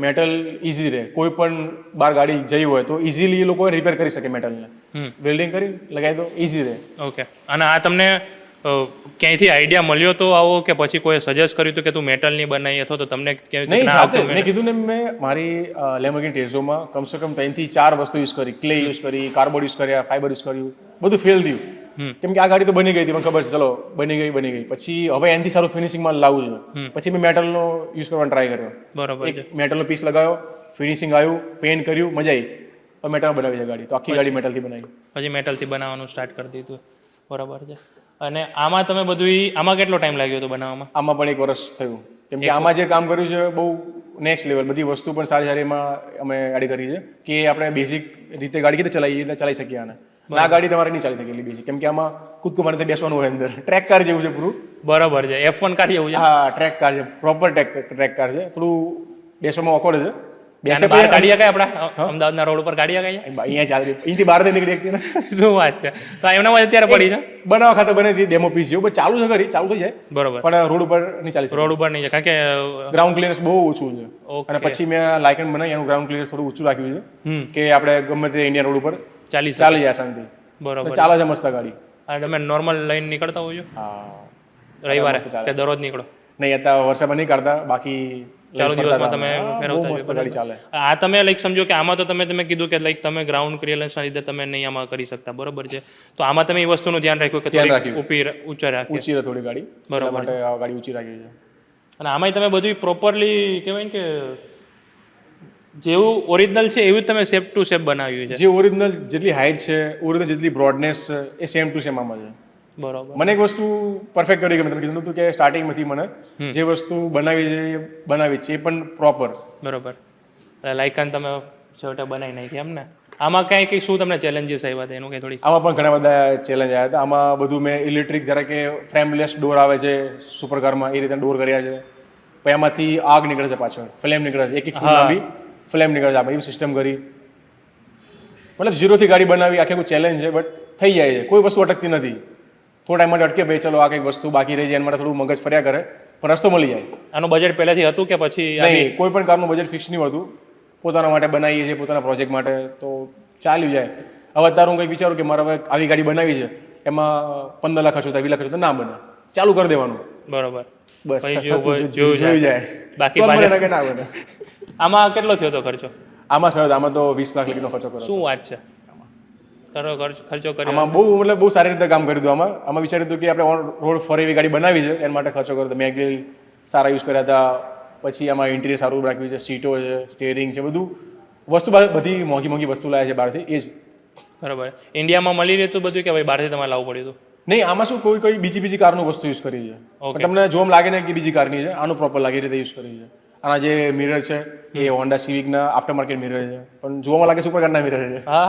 મેટલ ઇઝી રહે, કોઈ પણ બહાર ગાડી જઈ હોય તો ઇઝીલી એ લોકો રિપેર કરી શકે મેટલને, વેલ્ડિંગ કરી લગાવી દો, ઇઝી રહે. ઓકે. અને આ તમને ક્યાંયથી આઈડિયા મળ્યો તો આવો કે પછી કોઈ સજેસ્ટ કર્યું હતું કે તું મેટલની બનાવી, અથવા તો તમને નહીં, જાતે મેં કીધું ને, મેં મારી લેમોર્ગિની ટેઝોમાં કમસે કમ 3 થી 4 વસ્તુ યુઝ કરી, ક્લે યુઝ કરી, કાર્બોર્ડ યુઝ કર્યા, ફાઈબર યુઝ કર્યું, બધું ફેલ થયું. કેમ કે આ ગાડી તો બની ગઈ હતી, મને ખબર છે, ચલો બની ગઈ, પછી હવે એનાથી સારું ફિનિશિંગમાં લાવવું છે, પછી મેં મેટલનો યુઝ કરવાનો ટ્રાય કર્યો. બરોબર. એક મેટલનો પીસ લગાવ્યો, ફિનિશિંગ આવ્યું, પેન્ટ કર્યું, મજા આવી, મેટલ બનાવી છે ગાડી, તો આખી ગાડી મેટલથી બનાવી. પછી મેટલથી બનાવવાનું સ્ટાર્ટ કરી દીધું. બરાબર છે. અને આમાં તમે બધું, આમાં કેટલો ટાઈમ લાગ્યો હતો બનાવવામાં? આમાં પણ 1 વર્ષ થયું, કેમ કે આમાં જે કામ કર્યું છે બહુ નેક્સ્ટ લેવલ, બધી વસ્તુ પણ સારી એમાં અમે એડ કરી છે કે આપણે બેઝિક રીતે ગાડી કીધે ચલાવી શકીએ આને. આ ગાડી તમારે નહીં ચાલી શકે એટલી બેઝિક, કેમ કે આમાં કૂદકો મારીને બેસવાનું હોય અંદર, ટ્રેક કાર જેવું છે પૂરું. બરાબર છે. F1 કાર જેવું છે? હા, ટ્રેક કાર છે, પ્રોપર ટ્રેક કાર છે, થોડું બેસવામાં ઓકવર્ડ છે. બેસે બહાર ગાડીયા કઈ આપણા અમદાવાદના રોડ ઉપર ગાડીયા કઈ અહીંયા ચાલે, અહીંથી બહાર નીકળી શકતી ને. શું વાત છે? તો એમના અત્યારે પડી છે બનાવવા ખાતે બની ડેમો પીસ જેવું, પણ ચાલુ છે ખરી, ચાલુ થઈ જાય. બરોબર. પણ રોડ ઉપર નહીં ચાલી શકે, રોડ ઉપર નહીં, કારણ કે ગ્રાઉન્ડ ક્લિયરન્સ બહુ ઓછું છે. અને પછી મેં લાયકન બનાવી, એનું ગ્રાઉન્ડ ક્લિયરન્સ થોડું ઊંચું રાખ્યું છે કે આપણે ગમે તે ઇન્ડિયન રોડ ઉપર ચાલી જાય શાંતિ. બરોબર. ચાલે છે મસ્ત ગાડી. અને તમે નોર્મલ લાઈન નીકળતા હોવ છો? હા, રવિવારે કે દરરોજ નીકળો? નહીં, અત્યારે વર્ષમાં નહીં કાઢતા, બાકી ચાલુ દિવસમાં તમે ફેરવતા મસ્ત ગાડી ચાલે. આ તમે લાઈક સમજો કે આમાં તો તમે કીધું કે લાઈક તમે ગ્રાઉન્ડ ક્લિયરન્સના લીધે તમે નહીં આમાં કરી શકતા, બરોબર છે? તો આમાં તમે એ વસ્તુનું ધ્યાન રાખ્યું કે ઊંચી રાખી, ઊંચી થોડી ગાડી, બરોબર, માટે આ ગાડી ઊંચી રાખી છે. અને આમાંય તમે બધું પ્રોપરલી કહેવાય ને કે જેવું ઓરિજિનલ છે એવું જ તમે શેપ ટુ શેપ બનાવ્યું છે. જે ઓરિજિનલ જેટલી હાઇટ છે, ઓરિજિનલ જેટલી બ્રોડનેસ છે, એ સેમ ટુ સેમ આમાં છે. બરોબર. મને એક વસ્તુ પરફેક્ટ કરી કે મેં તમને કીધું હતું કે સ્ટાર્ટિંગમાંથી મને જે વસ્તુ બનાવી છે એ બનાવી છે, એ પણ પ્રોપર. બરોબર. લાયકાન તમે છેવટે બનાવી નાખી એમ ને? આમાં કંઈ શું તમને ચેલેન્જીસ આવ્યા હતા એનું કંઈ થોડી? આમાં પણ ઘણા બધા ચેલેન્જ આવ્યા હતા. આમાં બધું મેં ઇલેક્ટ્રિક, જ્યારે કે ફ્રેમલેસ ડોર આવે છે સુપરકારમાં, એ રીતે ડોર કર્યા છે. પછી એમાંથી આગ નીકળે છે, પાછળ ફ્લેમ નીકળે છે, એક ફૂટ લાંબી ફ્લેમ નીકળે છે. આપણે એવી સિસ્ટમ કરી, મતલબ 0 થી ગાડી બનાવી, આખી કોઈ ચેલેન્જ છે, બટ થઈ જાય છે, કોઈ વસ્તુ અટકતી નથી. થોડા ટાઈમ માટે અટકે, ભાઈ ચલો આ કંઈક વસ્તુ બાકી રહી જાય, એના માટે થોડું મગજ ફર્યા કરે, પણ રસ્તો મળી જાય. આનું બજેટ પહેલાથી હતું કે પછી? નહીં, કોઈ પણ કારનું બજેટ ફિક્સ નહીં હતું. પોતાના માટે બનાવીએ છીએ, પોતાના પ્રોજેક્ટ માટે, તો ચાલ્યું જાય. હવે અત્યારે હું કંઈક વિચારું કે મારે હવે આવી ગાડી બનાવી છે, એમાં 15 લાખ ખર્ચો થાય, 20 લાખ ખર્ચો ના બને, ચાલુ કરી દેવાનું. બરોબર. બસ જોઈ જાય, બાકી ના બને. આમાં કેટલો થયો હતો ખર્ચો? આમાં થયો, આમાં તો 20 લાખ લગીનો ખર્ચો કર્યો. શું વાત છે? ખર્ચો કર્યો આમાં બહુ સારી રીતે કામ કર્યું હતું. આમાં વિચાર્યું હતું કે આપણે રોડ ફરે એવી ગાડી બનાવી છે, એના માટે ખર્ચો કર્યો હતો. મેગવિલ સારા યુઝ કર્યા હતા, પછી આમાં ઇન્ટિરિયર સારું રાખ્યું છે, સીટો છે, સ્ટેરિંગ છે, બધું વસ્તુ બધી મોંઘી વસ્તુ લાવ્યા છે બહારથી, એ જ. બરાબર. ઇન્ડિયામાં મળી રહેતું બધું કે ભાઈ બહારથી તમારે લાવવું પડ્યું હતું? નહીં આમાં શું કોઈ બીજી કારનું વસ્તુ યુઝ કરી છે Okay. પણ તમને જોવામાં લાગે ને કે બીજી કારની છે આનું પ્રોપર લાગે એ રીતે યુઝ કરી છે આના જે મિરર છે એ હોન્ડા સિવિકના આફ્ટર માર્કેટ મિરર છે પણ જોવામાં લાગે સુપર કારના મિરર છે હા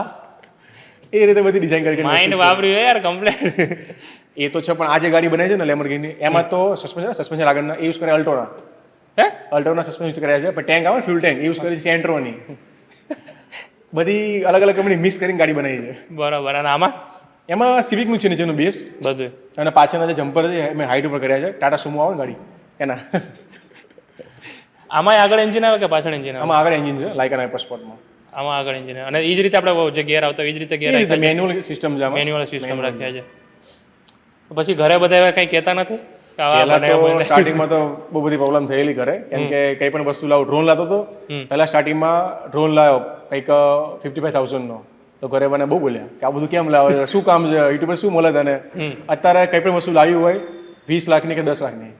એ રીતે બધી ડિઝાઇન કરી માઇન્ડ વાપર્યું યાર કમ્પ્લેટ. એ તો છે પણ આ જે ગાડી બનાવી છે ને લેમ્બોર્ગિની એમાં તો સસ્પેન્શન આગળના એ યુઝ કરે અલ્ટોના હે અલ્ટોના સસ્પેન્શન યુઝ કર્યા છે પણ ટેન્ક આવે ને ફ્યુલ ટેન્ક યુઝ કરી છે સેન્ટ્રોની બધી અલગ અલગ કંપની મિક્સ કરીને ગાડી બનાવી છે બરોબર. અને આમાં એમાં સિવિકનું છે નીચેનું બેસ બધું અને પાછળના જે જમ્પર છે મેં હાઈટ ઉપર કર્યા છે ટાટા સુમો આવે ને ગાડી એના આમાં આગળ એન્જિન આવે કે પાછળ એન્જિન આવે? આમાં આગળ એન્જિન છે લાઈક અને સ્પોર્ટમાં આમાં આગળ એન્જિન અને એ જ રીતે આપણે જે ગેર આવતો એ જ રીતે ગેર એ રીતે મેન્યુઅલ સિસ્ટમ છે આમાં મેન્યુઅલ સિસ્ટમ રાખ્યા છે. પછી ઘરે બધા એવા કંઈ કહેતા નથી કે આવા પહેલા બનાવ્યા તો સ્ટાર્ટિંગમાં તો બહુ બધી પ્રોબ્લેમ થયેલી ઘરે કેમ કે કઈ પણ વસ્તુ લાવો ડ્રોન લાવતો હતો પહેલા સ્ટાર્ટિંગમાં ડ્રોન લાવ્યો કંઈક 55,000નો તો ઘરે મને બહુ બોલ્યા કે આ બધું કેમ લાવે છે શું કામ છે યુટ્યુબ પર શું મળે તને અત્યારે કઈ પણ વસ્તુ લાવી હોય 20 લાખની કે 10 લાખની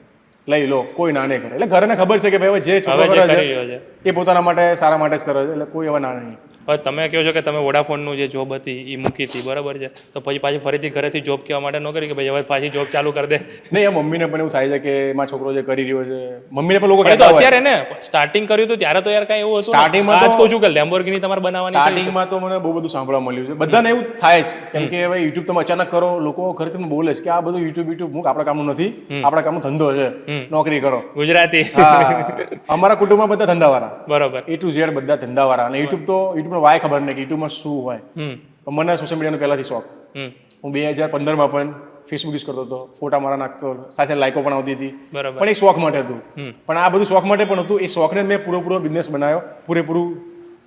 લઈ લો કોઈ ના નહીં કરે એટલે ઘરને ખબર છે કે ભાઈ જે છોકરો હવે જે કરે કરી રહ્યો છે છે. તે પોતાના માટે સારા માટે જ કરે છે એટલે કોઈ એવા ના નહીં હવે તમે કહો છો કે તમે વોડાફોનનું જે જોબ હતી એ મૂકી હતી બરાબર છે તો પછી પાછી ફરીથી ઘરેથી જોબ કહેવા માટે ન કરી કે ભાઈ હવે પાછી જોબ ચાલુ કરી દે? નહીં એ મમ્મીને પણ એવું થાય છે કે મારો છોકરો જે કરી રહ્યો છે મમ્મીને પણ લોકો પણ એ તો કહેતા હોય અત્યારે ને સ્ટાર્ટિંગ કર્યું હતું ત્યારે તો યાર કાંઈ એવું હતું Startingમાં આજ તો- કહું છું કે લેમ્બોર્ગિની તમારે બનાવવાની થઈ. સ્ટાર્ટિંગમાં તો મને બહુ બધું સાંભળવા મળ્યું છે બધાને એવું થાય જ કેમ કે હવે યુટ્યુબ તમે અચાનક કરો લોકો ખરી તમને બોલે છે કે આ બધું યુટ્યુબ હું આપણા કામનું નથી આપણા કામનો ધંધો છે નોકરી કરો ગુજરાતી હા અમારા કુટુંબમાં બધા ધંધાવાળા બરોબર. A to Z બધા ધંધાવાળા અને યુટ્યુબનો વાય ખબર નહીં કે યુટ્યુબમાં શું હોય પણ મને સોશિયલ મીડિયાનો પહેલાથી શોખ હમ હું 2015માં પણ ફેસબુક યુઝ કરતો હતો ફોટા મારા નાખતો સાથે લાઈકો પણ આવતી હતી બરોબર. પણ એ શોખ માટે હતું પણ આ બધું શોખ માટે પણ હતું એ શોખને મેં પૂરેપૂરો બિઝનેસ બનાવ્યો પૂરેપૂરું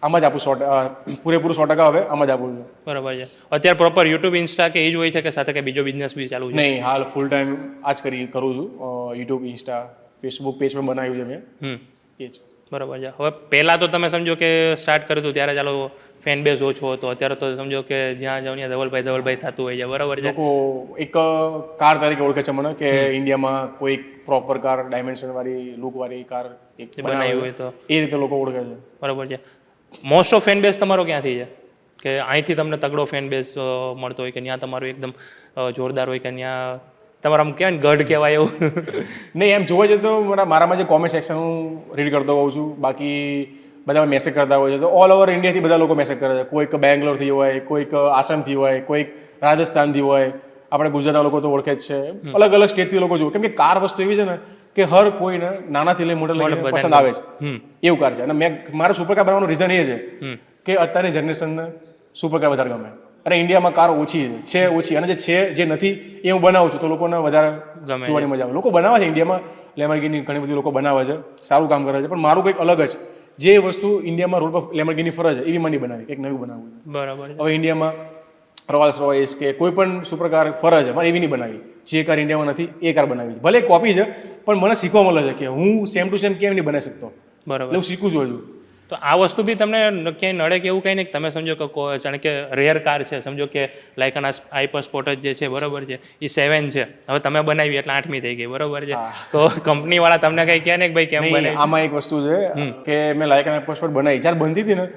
આમાં જ આપું પૂરેપૂરું 100% હવે આમાં જ આપું છું બરોબર છે. અત્યારે પ્રોપર યુટ્યુબ ઇન્સ્ટા કે એ જ હોય છે કે સાથે કે બીજો બિઝનેસ બી ચાલુ છે? નહીં હાલ ફૂલ ટાઈમ આ જ કરું છું યુટ્યુબ ઇન્સ્ટા ફેસબુક પેજ પણ બનાવ્યું છે મેં એ જ બરોબર છે. હવે પહેલાં તો તમે સમજો કે સ્ટાર્ટ કર્યું હતું ત્યારે ચાલો ફેન બેઝ ઓછો હતો અત્યારે તો સમજો કે જ્યાં જાઓ ત્યાં ધવલભાઈ થતું હોય છે બરોબર છે. લોકો એક કાર તરીકે ઓળખે છે મને કે ઇન્ડિયામાં કોઈ પ્રોપર કાર ડાયમેન્શન વાળી લુક વાળી કાર એક બનાવી હોય બનાવી તો એ રીતે લોકો ઓળખે છે બરોબર છે. મોસ્ટ ઓફ ફેન બેઝ તમારો ક્યાંથી છે કે અહીંથી તમને તગડો ફેન બેઝ મળતો હોય કે ત્યાં તમારું એકદમ જોરદાર હોય કે ત્યાં તમારા આમ કહેવાય ને ગઢ કહેવાય એવું? નહીં એમ જોવા જઈએ તો મારામાં જે કોમેન્ટ સેક્શન હું રીડ કરતો હોઉં છું બાકી બધા મેસેજ કરતા હોય છે તો ઓલ ઓવર ઇન્ડિયાથી બધા લોકો મેસેજ કરે છે કોઈક બેંગ્લોરથી હોય કોઈક આસામથી હોય કોઈક રાજસ્થાનથી હોય આપણે ગુજરાતના લોકો તો ઓળખે જ છે અલગ અલગ સ્ટેટથી લોકો જુઓ કેમ કે કાર વસ્તુ એવી છે ને કે હર કોઈને નાનાથી લઈ મોટા લઈને પસંદ આવે છે એવું કાર છે અને મેં મારે સુપર કાર બનાવવાનું રીઝન એ છે કે અત્યારની જનરેશનને સુપર કાર વધારે ગમે અને ઇન્ડિયામાં કાર ઓછી છે ઓછી અને જે નથી એ હું બનાવું છું તો લોકોને વધારે ગમે જોવાની મજા આવે લોકો બનાવે છે ઇન્ડિયામાં લેમરગીની ઘણી બધી લોકો બનાવે છે સારું કામ કરે છે પણ મારું કંઈક અલગ જ જે વસ્તુ ઇન્ડિયામાં રોડ પર લેમરગીની ફરજ છે એવી મને બનાવી કંઈક નવું બનાવવું છે. બરાબર છે. હવે ઇન્ડિયામાં રોયલ્સ રોયસ કે કોઈ પણ સુપર કાર ફરજ છે મારે એવી નહીં બનાવી જે કાર ઇન્ડિયામાં નથી એ કાર બનાવી છે ભલે કોપી છે પણ મને શીખવા મળે છે કે હું સેમ ટુ સેમ કેમ નહીં બનાવી શકતો બરાબર. એટલે હું શીખું છું હજુ તો આ વસ્તુ બી તમને ક્યાંય નડે કે એવું કંઈ નહીં કે તમે સમજો કે જાણે કે રેર કાર છે સમજો કે લાઈક આના આઈપર સ્પોર્ટ જે છે બરોબર છે એ 7 છે હવે તમે બનાવી એટલે 8મી થઈ ગઈ બરોબર છે તો કંપનીવાળા તમને કંઈ કહે ને કે ભાઈ કેમ નહીં બનાવી? આમાં એક વસ્તુ છે કે મેં લાઈક એન પાસપોર્ટ બનાવી જ્યારે બનતી હતી ને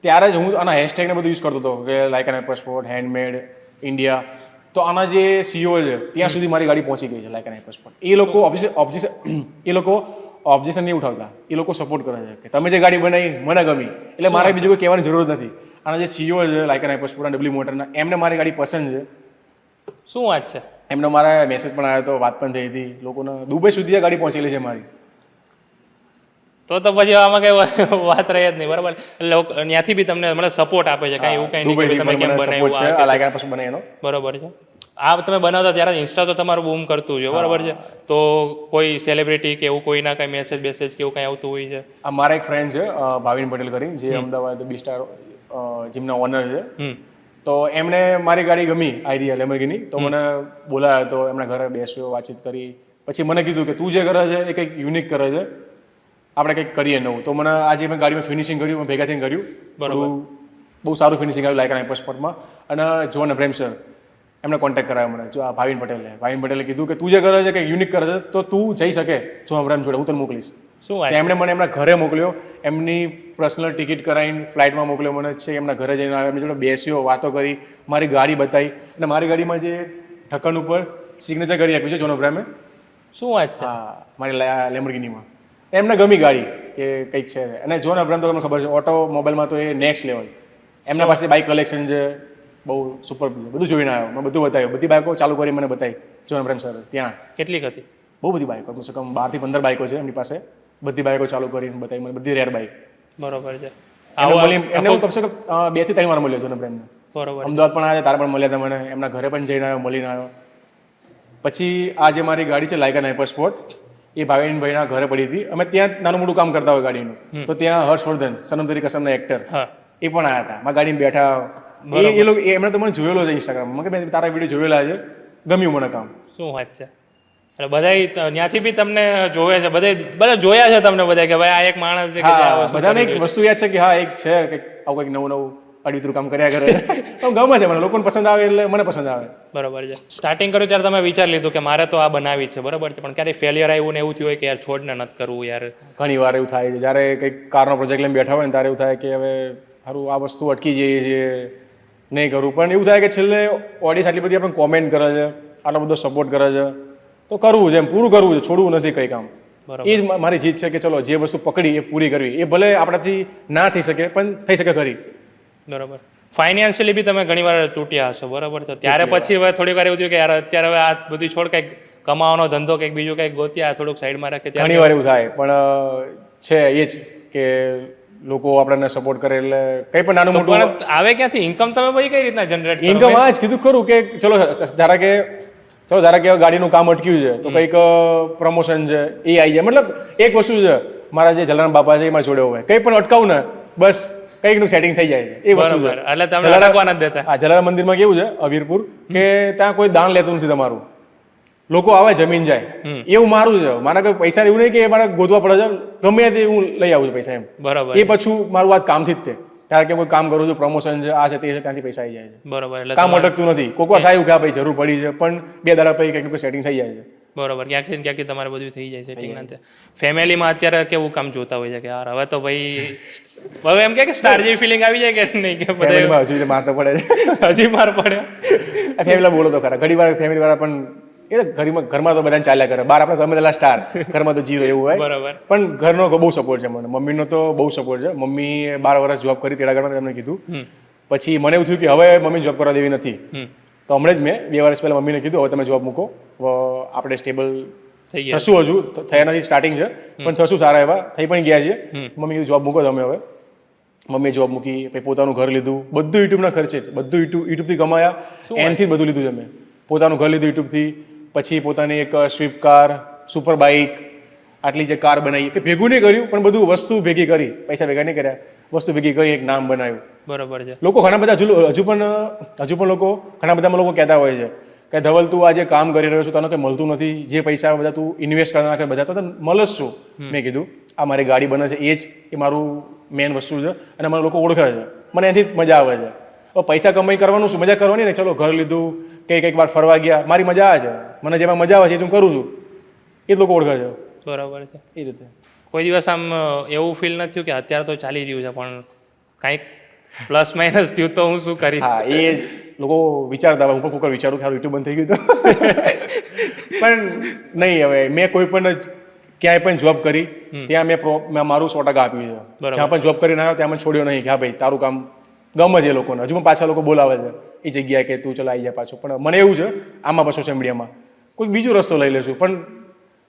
ત્યારે જ હું આના હેશટેગ ને બધું યુઝ કરતો હતો કે like an passport handmade India તો આના જે સીઓ છે ત્યાં સુધી મારી ગાડી પહોંચી ગઈ છે લાઈક એન પાસપોર્ટ એ લોકો ઓબ્જેક્શન નહીં ઉઠાવતા એ લોકો સપોર્ટ કરે છે કે તમે જે ગાડી બનાવી મને ગમી એટલે મારે બીજું કોઈ કહેવાની જરૂર નથી આના જે સીઓ છે લાઈક એન પાસપોર્ટ અને ડબલ્યુ મોટરના એમને મારી ગાડી પસંદ છે શું વાત છે? એમનો મારા મેસેજ પણ આવ્યો હતો વાત પણ થઈ હતી લોકોને દુબઈ સુધી આ ગાડી પહોંચેલી છે મારી તો પછી આમાં કઈ વાત રહી જ નહીં બરાબર એટલે ત્યાંથી બી તમને મતલબ સપોર્ટ આપે છે કાંઈ એવું કાંઈ નહીં કે દુબઈથી તમે કેમ પણ મને સપોર્ટ છે બનાવ્યું આ લાઈક એન પાસપોર્ટ બનાવી એનો બરોબર છે. આ તમે બનાવતા ત્યારે ઇન્સ્ટા તો તમારું બૂમ કરતું છે બરાબર છે તો કોઈ સેલિબ્રિટી કે એવું કોઈના કાંઈ મેસેજ કે એવું કાંઈ આવતું હોય છે? આ મારા એક ફ્રેન્ડ છે ભાવિન પટેલ કરીને જે અમદાવાદ બી સ્ટાર જીમના ઓનર છે તો એમને મારી ગાડી ગમી આઈડિયા લેમરગીની તો મને બોલાયો તો એમના ઘરે બેસ્યો વાતચીત કરી પછી મને કીધું કે તું જે કરે છે એ કંઈક યુનિક કરે છે આપણે કંઈક કરીએ નવું તો મને આજે મેં ગાડીમાં ફિનિશિંગ કર્યું મેં ભેગા થઈને કર્યું બરાબર બહુ સારું ફિનિશિંગ આવ્યું લાઈક એન સ્પોર્ટમાં અને જોન અબ્રાહિમ સર એમને કોન્ટેક્ટ કરાવ્યો મને જો આ ભાવિન પટેલે કીધું કે તું જે કરે છે કે યુનિક કરે છે તો તું જઈ શકે જો અબ્રાહિમ જોડે હું તને મોકલીશ શું તો વાત એમણે મને એમના ઘરે મોકલ્યો એમની પર્સનલ ટિકિટ કરાવીને ફ્લાઇટમાં મોકલ્યો મને છે એમના ઘરે જઈને આવ્યો એમની જોડે બેસ્યો વાતો કરી મારી ગાડી બતાવી અને મારી ગાડીમાં જે ઢક્કન ઉપર સિગ્નેચર કરી આપ્યું છે જોન અબ્રાહમે. શું વાત છે? હા, મારી લેમ્બોર્ગિનીમાં એમને ગમી ગાડી કે કંઈક છે. અને જોન અબ્રાહમ તો તમને ખબર છે ઓટોમોબાઈલમાં તો એ નેક્સ્ટ લેવલ. એમના પાસે બાઇક કલેક્શન છે બહુ સુપર, બધું જોઈને આવ્યો, મેં બધું બતાવ્યું, બધી બાઇકો ચાલુ કરી મને બતાવી જોન અબ્રાહમ સર ત્યાં. કેટલીક હતી? બહુ બધી બાઇકો, કમસે કમ 12 થી 15 બાઇકો છે એમની પાસે. બધી બાઇકો ચાલુ કરીને બતાવી મને, બધી રેર બાઇક. બરોબર છે. એમને હું કમસે કમ 2 થી 3 વાર મળ્યો જોન અબ્રાહમને. બરોબર. અમદાવાદ પણ આવ્યા, તારે પણ મળ્યા હતા મને, એમના ઘરે પણ જઈને આવ્યો, મળીને આવ્યો. પછી આ જે મારી ગાડી છે લાયકા હાઇપર સ્પોર્ટ, એ ભાઈના ઘરે પડી હતી. અમે ત્યાં નાનું મોટું કામ કરતા હોય ગાડીનું, તો ત્યાં હર્ષવર્ધન સનમ તેરી કસમના એક્ટર હા, એ પણ આવ્યા હતા મારી ગાડીમાં બેઠા. એ લોકો એમણે તો મને જોયેલો છે ઇન્સ્ટાગ્રામમાં, કે તારા વિડીયો જોયેલા છે, ગમ્યું મને કામ. શું વાત છે. એટલે બધાય ત્યાંથી બી તમને જોવે છે, બધા જોયા છે તમને બધા કે ભાઈ આ એક માણસ છે કે જે આ વસ્તુ બધાને એક વસ્તુ યાદ છે કે હા એક છે કે આવું કંઈક નવું નવું અડીતરું કામ કર્યા કરે. ગમે છે મને, લોકોને પસંદ આવે એટલે મને પસંદ આવે. બરોબર છે. સ્ટાર્ટિંગ કર્યું ત્યારે તમે વિચાર લીધું કે મારે તો આ બનાવી છે, બરોબર છે, પણ ક્યારેય ફેલિયર આવ્યું ને એવું થયું હોય કે યાર છોડને નથી કરવું યાર? ઘણી વાર એવું થાય છે, જ્યારે કંઈક કારનો પ્રોજેક્ટ લઈને બેઠા હોય ને ત્યારે એવું થાય કે હવે સારું આ વસ્તુ અટકી જઈએ છીએ, નહીં કરવું. પણ એવું થાય કે છેલ્લે ઓડિયન્સ આટલી બધી આપણને કોમેન્ટ કરે છે, આટલો બધો સપોર્ટ કરે છે, તો કરવું છે, એમ પૂરું કરવું છે, છોડવું નથી કંઈ કામ. એ જ મારી જીત છે કે ચલો જે વસ્તુ પકડી એ પૂરી કરવી. એ ભલે આપણાથી ના થઈ શકે પણ થઈ શકે ખરી. બરોબર. ફાઇનાન્શિયલી બી તમે ઘણી વાર તૂટ્યા હશો, બરોબર? તો ત્યારે પછી હવે થોડીક વાર એવું થયું કે યાર અત્યારે હવે આ બધી છોડ કંઈક કમાવાનો ધંધો કંઈક બીજું કંઈક ગોત્યા, થોડુંક સાઈડમાં રાખે. ઘણી વાર એવું થાય, પણ છે એ જ કે લોકો આપણને સપોર્ટ કરે એટલે કંઈ પણ નાનું મોટું આવે. ક્યાંથી ઇન્કમ તમે ભાઈ કઈ રીતના જનરેટ કરો? ઇન્કમ આ જ કીધું ખરું કે ચલો ધારા કે ગાડીનું કામ અટક્યું છે તો કંઈક પ્રમોશન છે એ આવી જાય. મતલબ એક વસ્તુ છે, મારા જે જલારામ બાપા છે એ મારા જોડે હોય, કંઈ પણ અટકાવું ને બસ કંઈકનું સેટિંગ થઈ જાય છે. એ વસ્તુ છે. એટલે તમે અટકવા નથી દેતા. હા, જલારામ મંદિરમાં કેવું છે અવીરપુર, કે ત્યાં કોઈ દાન લેતું નથી તમારું, લોકો આવે જમીન જાય, એવું મારું છે. મારા કોઈ પૈસા એવું નહીં કે મારે ગોતવા પડે છે, ગમે તે હું લઈ આવું છું પૈસા એમ. બરોબર. એ પાછું મારું વાત કામથી જ તે, કારણ કે કોઈ કામ કરું છું, પ્રમોશન છે, આ છે તે છે, ત્યાંથી પૈસા આવી જાય છે. બરોબર. એટલે કામ અટકતું નથી. કોક વાર થાય એવું કે આ ભાઈ જરૂર પડી છે, પણ 2 દાડા પછી કંઈક સેટિંગ થઈ જાય છે. બરોબર. ક્યાંક તમારે બધું થઈ જાય સેટિંગ ના. ફેમિલીમાં અત્યારે કેવું કામ જોતા હોય છે કે યાર હવે તો ભાઈ હવે એમ કે સ્ટાર જેવી ફિલિંગ આવી જાય કે નહીં? કે ફેમિલીમાં હજુ માર તો પડે છે, હજી માર પડે. ફેમિલી બોલો તો ખરા. ઘણી વાર ફેમિલી વાળા પણ એ ઘરમાં તો બધાને ચાલ્યા કરે, બહાર આપણે ઘરમાં સ્ટાર, ઘરમાં તો જીરો એવું હોય. બરોબર. પણ ઘરનો બહુ સપોર્ટ છે મને, મમ્મીનો તો બહુ સપોર્ટ છે. મમ્મી 12 વર્ષ જોબ કરી તેડાગઢમાં, એમને કીધું. પછી મને એવું થયું કે હવે મમ્મી જોબ કરવા દેવી નથી, તો હમણાં જ મેં 2 વર્ષ પહેલા મમ્મીને કીધું હવે તમે જોબ મૂકો, આપણે સ્ટેબલ થશું. હજુ થયા નથી, સ્ટાર્ટિંગ છે, પણ થશું સારા એવા, થઈ પણ ગયા છે. મમ્મી કીધું જોબ મૂકો તમે હવે. મમ્મીએ જોબ મૂકી, પછી પોતાનું ઘર લીધું, બધું યુટ્યુબના ખર્ચે, બધું યુટ્યુબથી કમાયા, એનથી બધું લીધું છે મેં. પોતાનું ઘર લીધું યુટ્યુબથી, પછી પોતાની એક સ્વિફ્ટ કાર, સુપર બાઇક, આટલી જે કાર બનાવી, કે ભેગું નહીં કર્યું પણ બધું વસ્તુ ભેગી કરી, પૈસા ભેગા નહીં કર્યા, વસ્તુ ભેગી કરી એક નામ બનાવ્યું. બરોબર છે. લોકો ઘણા બધા હજુ પણ લોકો ઘણા બધા લોકો કહેતા હોય છે કે ધવલ તું આ જે કામ કરી રહ્યો છું તને કંઈ મળતું નથી, જે પૈસા બધા તું ઇન્વેસ્ટ કરી નાખે બધા તો મળસ છું. મેં કીધું આ મારી ગાડી બને છે એ મારું મેઇન વસ્તુ છે, અને મને લોકો ઓળખે છે, મને એનાથી મજા આવે છે. હવે પૈસા કમાઈ કરવાનું શું, મજા કરવાની ને. ચલો ઘર લીધું, કંઈક વાર ફરવા ગયા, મારી મજા આવે છે, મને જેમાં મજા આવે છે એ હું કરું છું, એ જ લોકો ઓળખે છે. બરાબર છે. એ રીતે કોઈ દિવસ આમ એવું ફીલ નથી થયું કે અત્યારે તો ચાલી રહ્યું છે પણ કંઈક પ્લસ માઇનસ થયું તો હું શું કરીશ? હા, એ લોકો વિચારતા હોય, હું પણ કોઈ વિચારું કે યુટ્યુબ બંધ થઈ ગયું તો પણ નહીં. હવે મેં કોઈ પણ ક્યાંય પણ જોબ કરી ત્યાં મેં મારું 100% આપ્યું છે. જ્યાં પણ જોબ કરીને આવ્યો ત્યાં મને છોડ્યો નહીં કે હા ભાઈ તારું કામ ગમે છે એ લોકોને. હજુ પણ પાછા લોકો બોલાવે છે એ જગ્યાએ કે તું ચલો આવી જાય પાછો. પણ મને એવું છે આમાં પણ સોશિયલ મીડિયામાં કોઈ બીજો રસ્તો લઈ લેશું, પણ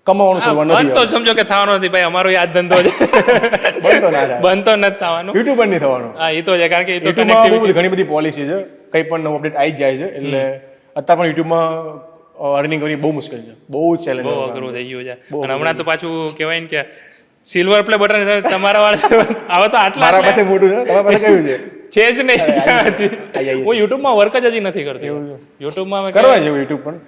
કમાવાનું છોડવાનું નથી. બંધ તો સમજો કે થવાનો નથી ભાઈ, અમારો યાદ ધંધો છે. બંધ તો ના થાય, બંધ તો નથી થવાનું, યુટ્યુબર નહીં થવાનું. હા એ તો છે, કારણ કે એ તો યુટ્યુબમાં બહુ ઘણી બધી પોલિસી છે, કંઈ પણ નવું અપડેટ આવી જ જાય છે. એટલે અત્યારે પણ યુટ્યુબમાં અર્નિંગ કરવી બહુ મુશ્કેલ છે, બહુ ચેલેન્જ, બહુ અઘરું થઈ ગયું છે. અને હમણાં તો પાછું કહેવાય ને કે સિલ્વર પ્લે બટન તમારા વાળા હવે તો આટલા મારા પાસે મોટું છે, તમારા પાસે કયું છે જ નહીં. હું યુટ્યુબમાં વર્ક જ હજી નથી કરતો. યુટ્યુબમાં કરવા જેવું યુટ્યુબ પણ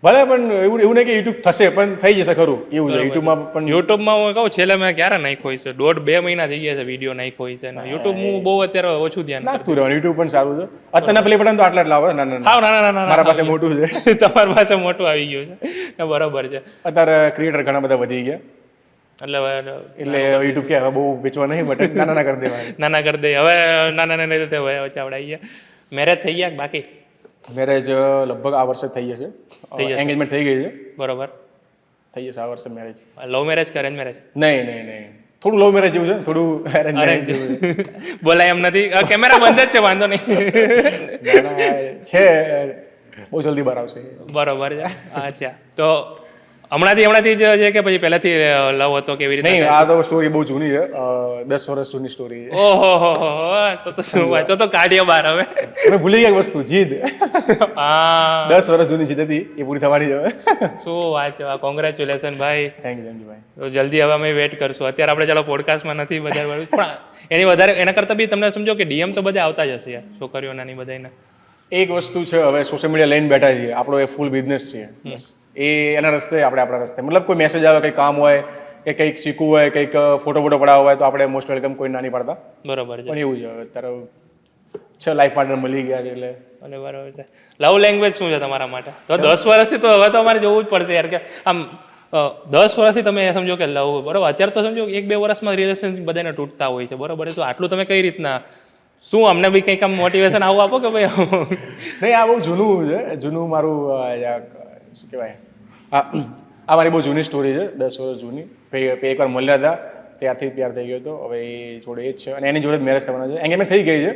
ભલે, પણ એવું નહીં કે યુટ્યુબ થશે પણ થઈ જશે ખરું એવું છે. યુટ્યુબમાં પણ યુટ્યુબમાં હું કહું છેલ્લે મેં ક્યારે નાખ્યો છે, 1.5-2 મહિના થઈ ગયા છે વિડીયો નાખ્યો છે ને યુટ્યુબ હું બહુ અત્યારે ઓછું ધ્યાન નાખતું રહેવાનું. યુટ્યુબ પણ સારું છે. અત્યારના પ્લે બટન તો આટલા આવે. ના મારા પાસે મોટું છે, તમારી પાસે મોટું આવી ગયું છે, બરોબર છે. અત્યારે ક્રિએટર ઘણા બધા વધી ગયા, એટલે યુટ્યુબ કે હવે બહુ વેચવા નહીં, બટન નાના કરી દેવા, નાના કરી દે. હવે નાના નાના રીતે ચાવડાઈ ગયા. મેરેજ થઈ ગયા બાકી? મેરેજ લગભગ આ વર્ષે થઈ જશે. એંગેજમેન્ટ થઈ ગઈ છે. બરોબર. થઈ જશે આ વર્ષે મેરેજ. લવ મેરેજ કે અરેન્જ મેરેજ? નહીં, થોડું લવ મેરેજ જેવું છે, થોડું અરેન્જ મેરેજ જેવું છે. બોલાય એમ નથી. કેમેરા બંધ જ છે, વાંધો નહીં. છે, બહુ જલ્દી બહાર આવશે. બરોબર છે. અચ્છા, તો હમણાંથી જ છે કે પછી પહેલાથી લવ હતો કેવી રીતે? નહીં, આ તો સ્ટોરી બહુ જૂની છે, 10 વર્ષ જૂની સ્ટોરી છે. ઓહો તો શું વાત, તો કાઢીએ બહાર હવે. તમે ભૂલી ગયા વસ્તુ, જીદ. હા, 10 વર્ષ જૂની જીદ હતી, એ પૂરી થવાની છે હવે. શું વાત છે, કોંગ્રેચ્યુલેશન ભાઈ. થેન્ક યુ ભાઈ. તો જલ્દી હવે અમે વેઇટ કરશું. અત્યારે આપણે ચાલો પોડકાસ્ટમાં નથી વધારે, પણ એની વધારે એના કરતાં બી તમને સમજો કે ડીએમ તો બધા આવતા જ હશે યાર, છોકરીઓના ની બધાને. એક વસ્તુ છે, હવે સોશિયલ મીડિયા લઈને બેઠા છીએ, આપણો એ ફૂલ બિઝનેસ છે. એ એના રસ્તે, આપણે આપણા રસ્તે, મતલબ કોઈ મેસેજ આવે, કંઈક કામ હોય કે કંઈક શીખવું હોય, કંઈક ફોટો પડાવવા હોય તો આપણે મોસ્ટ વેલકમ, કોઈ નાની પાડતા. બરોબર છે. પણ એવું છે, અત્યારે છે લાઈફ પાર્ટનર મળી ગયા છે એટલે. અને બરોબર છે. લવ લેંગ્વેજ શું છે તમારા માટે? તો 10 વર્ષથી તો હવે તો અમારે જોવું જ પડશે યાર, કે આમ 10 વર્ષથી તમે સમજો કે લવ, બરોબર. અત્યારે તો સમજો 1-2 વર્ષમાં રિલેશન બધાને તૂટતા હોય છે, બરોબર. તો આટલું તમે કઈ રીતના, શું અમને બી કંઈક આમ મોટિવેશન આવું આપો કે ભાઈ? નહીં, આ બહુ જૂનું છે, જૂનું મારું શું કહેવાય, આ મારી બહુ જૂની સ્ટોરી છે, 10 વર્ષ જૂની. એકવાર મળ્યા હતા, ત્યારથી પ્યાર થઈ ગયો હતો. હવે એ જોડે એ જ છે, અને એની જોડે જ મેરેજ થવાના છે. એંગેજમેન્ટ થઈ ગઈ છે,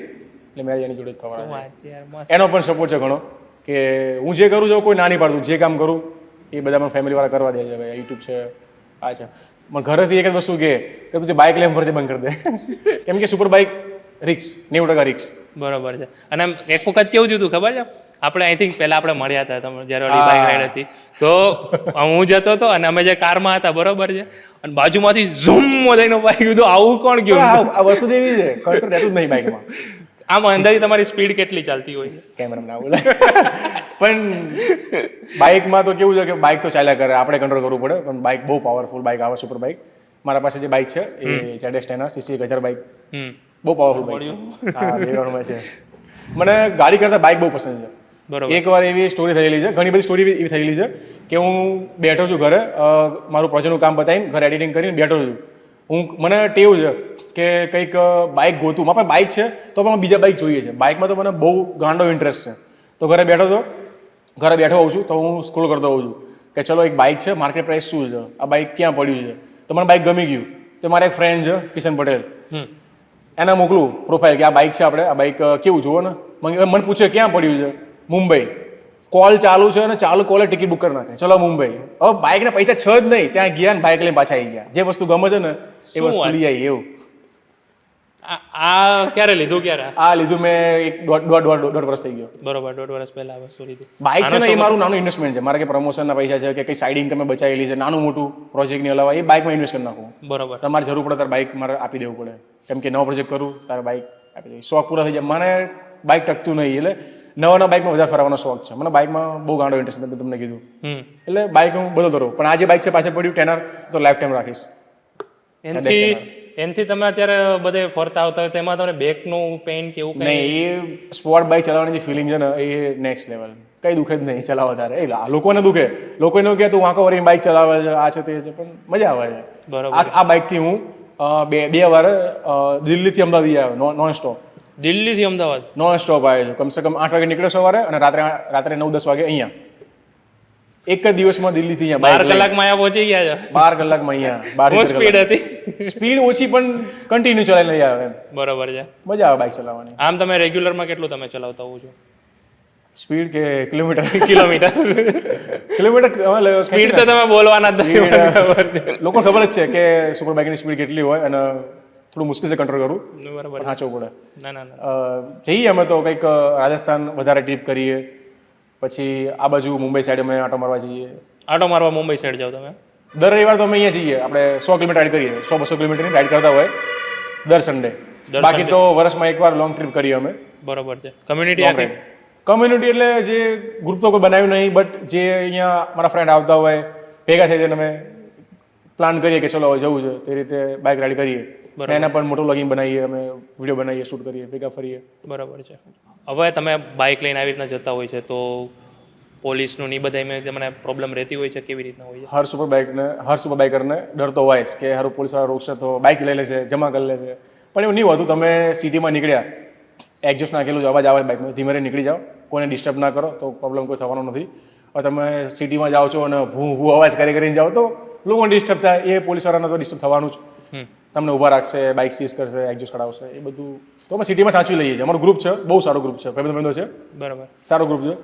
એટલે મેરેજ એની જોડે જ થવાના છે. એનો પણ સપોર્ટ છે ઘણો, કે હું જે કરું છું કોઈ ના નહીં પાડતું, જે કામ કરું એ બધા મને ફેમિલીવાળા કરવા દે છે. ભાઈ યુટ્યુબ છે, આ છે. પણ ઘરેથી એક જ વસ્તુ કે તું જે બાઇક લેમ ફરતી બંધ કરી દે, કેમ કે સુપર બાઇક રિક્સ, 90% રિક્સ. બરોબર છે. અને એક વખત કેવું થયું હતું ખબર છે? આપણે આઈ થિંક પહેલા આપણે મળ્યા હતા, તમે જ્યારે ઓલી બાઇક રાઈડ હતી, તો હું જતો હતો અને અમે જે કારમાં હતા, બરોબર છે, અને બાજુમાંથી ઝૂમ થઈને બાઇક કીધું, આવું કોણ ગયું? આ વસ્તુ જ એવી છે, કંટ્રોલ રહેતું જ નહીં બાઇકમાં. આમ અંદાજે તમારી સ્પીડ કેટલી ચાલતી હોય છે? કેમેરા ના બોલે. પણ બાઇકમાં તો કેવું છે કે બાઇક તો ચાલ્યા કરે, આપણે કંટ્રોલ કરવું પડે. પણ બાઇક બહુ પાવરફુલ બાઇક આવે, સુપર બાઇક. મારા પાસે જે બાઇક છે એ ZS ટેનર CC 1000 બાઇક, બહુ પાવરફુલ બાઇક છે. હા, બેરણમાં છે. મને ગાડી કરતાં બાઇક બહુ પસંદ છે. બરોબર. એકવાર એવી સ્ટોરી થયેલી છે, ઘણી બધી સ્ટોરી એવી થયેલી છે કે હું બેઠો છું ઘરે, મારું પ્રોજેક્ટનું કામ પતાવીને ઘરે એડિટિંગ કરીને બેઠો છું. મને ટેવ છે કે કંઈક બાઇક ગોતું. મારા પાસે બાઇક છે તો પણ બીજા બાઇક જોઈએ છે. બાઇકમાં તો મને બહુ ગાંડો ઇન્ટરેસ્ટ છે. તો ઘરે બેઠો હોઉં છું તો હું સ્ક્રોલ કરતો હોઉં છું કે ચલો એક બાઇક છે, માર્કેટ પ્રાઇસ શું છે, આ બાઇક ક્યાં પડ્યું છે. તો મને બાઇક ગમી ગયું. તો મારા એક ફ્રેન્ડ છે કિશન પટેલ, એને મોકલું પ્રોફાઇલ કે આ બાઇક છે, આપણે આ બાઇક કેવું જુઓ ને. મને પૂછે ક્યાં પડ્યું છે, મુંબઈ. કોલ ચાલુ છે અને ચાલુ કોલે ટિકિટ બુક કરી નાખે, ચલો મુંબઈ. હવે બાઇકને પૈસા છે જ નહીં, ત્યાં ગયા ને બાઇક લઈને પાછા આવી ગયા. જે વસ્તુ ગમે છે ને એ વસ્તુ લઈ આવી. એવું આ ક્યારે લીધું? ક્યારે આ લીધું? મેં એક દોઢ વર્ષ થઈ ગયો. બરોબર, 1.5 વર્ષ પહેલા આ વસ્તુ લીધી. બાઇક છે ને એ મારું નાનું ઇન્વેસ્ટમેન્ટ છે. મારા કે પ્રમોશનના પૈસા છે કે કઈ સાઇડ ઇન્કમ મેં બચાવેલી છે, નાનું મોટું પ્રોજેક્ટની અલાવા એ બાઇકમાં ઇન્વેસ્ટ કરી નાખું. બરોબર. તમારે જરૂર પડે ત્યારે બાઇક મારે આપી દેવું પડે, કેમ કે નવો પ્રોજેક્ટ કરું તારે બાઇક આપી દેવી. શોખ પૂરા થઈ જાય. મને બાઇક ટકતું નહીં, એટલે નવા બાઇકમાં વધારે ફરવાનો શોખ છે મને. બાઇકમાં બહુ ગાંડો ઇન્ટરેસ્ટ મેં તમને કીધું, એટલે બાઇક હું બદલતો રહું. પણ આ જે બાઇક છે પાછળ પડ્યું ટેનર, તો લાઈફ ટાઈમ રાખીશ. એનથી તમે અત્યારે બધે ફરતા આવતા હોય તો એમાં તમને બેકનું પેઇન કે એવું કંઈ? નહીં, એ સ્પોર્ટ બાઇક ચલાવવાની જે ફિલિંગ છે ને એ નેક્સ્ટ લેવલ. કંઈ દુખે જ નહીં ચલાવવા તારે. એ લોકોને દુખે, લોકોને કે તું વાંકો વળીને બાઇક ચલાવે છે, આ છે તે છે, પણ મજા આવે છે. બરોબર. આ બાઇકથી હું બે વાર દિલ્હીથી અમદાવાદ આવ્યો, નોન સ્ટોપ. દિલ્હીથી અમદાવાદ નોન સ્ટોપ આવ્યો છું. કમસે કમ 8 વાગે નીકળ્યો સવારે અને રાત્રે 9-10 વાગે અહીંયા. એક જ દિવસમાં દિલ્હીથી અહીંયા 12 કલાકમાં અહીંયા પહોંચી ગયા છો? 12 કલાકમાં અહીંયા. શું સ્પીડ હતી? સ્પીડ ઓછી પણ કન્ટિન્યુ ચલાવીને લઈ આવે. બરોબર છે. મજા આવે બાઇક ચલાવવાની. આમ તમે રેગ્યુલરમાં કેટલું તમે ચલાવતા હોવ છો? સ્પીડ કે કિલોમીટર? કિલોમીટર. સ્પીડ તો તમે બોલવાના જ નથી. લોકોને ખબર જ છે કે સુપર બાઇકની સ્પીડ કેટલી હોય, અને થોડું મુશ્કેલ છે કંટ્રોલ કરવું. બરાબર. સાચવું પડે. ના. જઈએ અમે તો કંઈક રાજસ્થાન વધારે ટ્રીપ કરીએ, પછી આ બાજુ મુંબઈ સાઈડ અમે આટો મારવા જઈએ. આટો મારવા મુંબઈ સાઈડ જાઓ તમે? દર રવિવાર તો અમે અહીંયા જઈએ. આપણે 100 કિલોમીટર રાઈડ કરીએ, 100-200 કિલોમીટરની રાઈડ કરતા હોય દર સન્ડે. બાકી તો વર્ષમાં એકવાર લોંગ ટ્રીપ કરીએ અમે. બરોબર છે. કમ્યુનિટી એટલે જે ગ્રુપ તો કોઈ બનાવ્યું નહીં, બટ જે અહીંયા મારા ફ્રેન્ડ આવતા હોય ભેગા થઈ જઈને અમે પ્લાન કરીએ કે ચલો જવું છે, તે રીતે બાઇક રાઈડ કરીએ. એના પર મોટું વ્લોગિંગ બનાવીએ, અમે વિડીયો બનાવીએ, શૂટ કરીએ, ભેગા ફરીએ. બરાબર છે. હવે તમે બાઇક લઈને આવી રીતના જતા હોય છે તો પોલીસનું ની બધા તમને પ્રોબ્લેમ રહેતી હોય છે, કેવી રીતના હોય છે? હર સુપર બાઇકરને ડર તો હોય જ કે હારું પોલીસવાળા રોકશે તો બાઇક લઈ લેશે, જમા કરી લેશે. પણ એવું નહીં હોતું. તમે સિટીમાં નીકળ્યા, એક્ઝોસ્ટ નાખેલું અવાજ આવે બાઇકમાં, ધીમે નીકળી જાઓ, કોઈને ડિસ્ટર્બ ના કરો તો પ્રોબ્લેમ કોઈ થવાનો નથી. હવે તમે સિટીમાં જાઓ છો અને હું અવાજ કરીને જાઓ તો લોકોને ડિસ્ટર્બ થાય, એ પોલીસવાળાને તો ડિસ્ટર્બ થવાનું જ. તમને ઊભા રાખશે, બાઇક સીઝ કરશે, એક્ઝોસ્ટ કરાવશે, એ બધું તો અમે સિટીમાં સાચવી લઈએ છીએ. અમારું ગ્રુપ છે, બહુ સારું ગ્રુપ છે, ભાઈબંધો છે, બરાબર, સારો ગ્રુપ છે.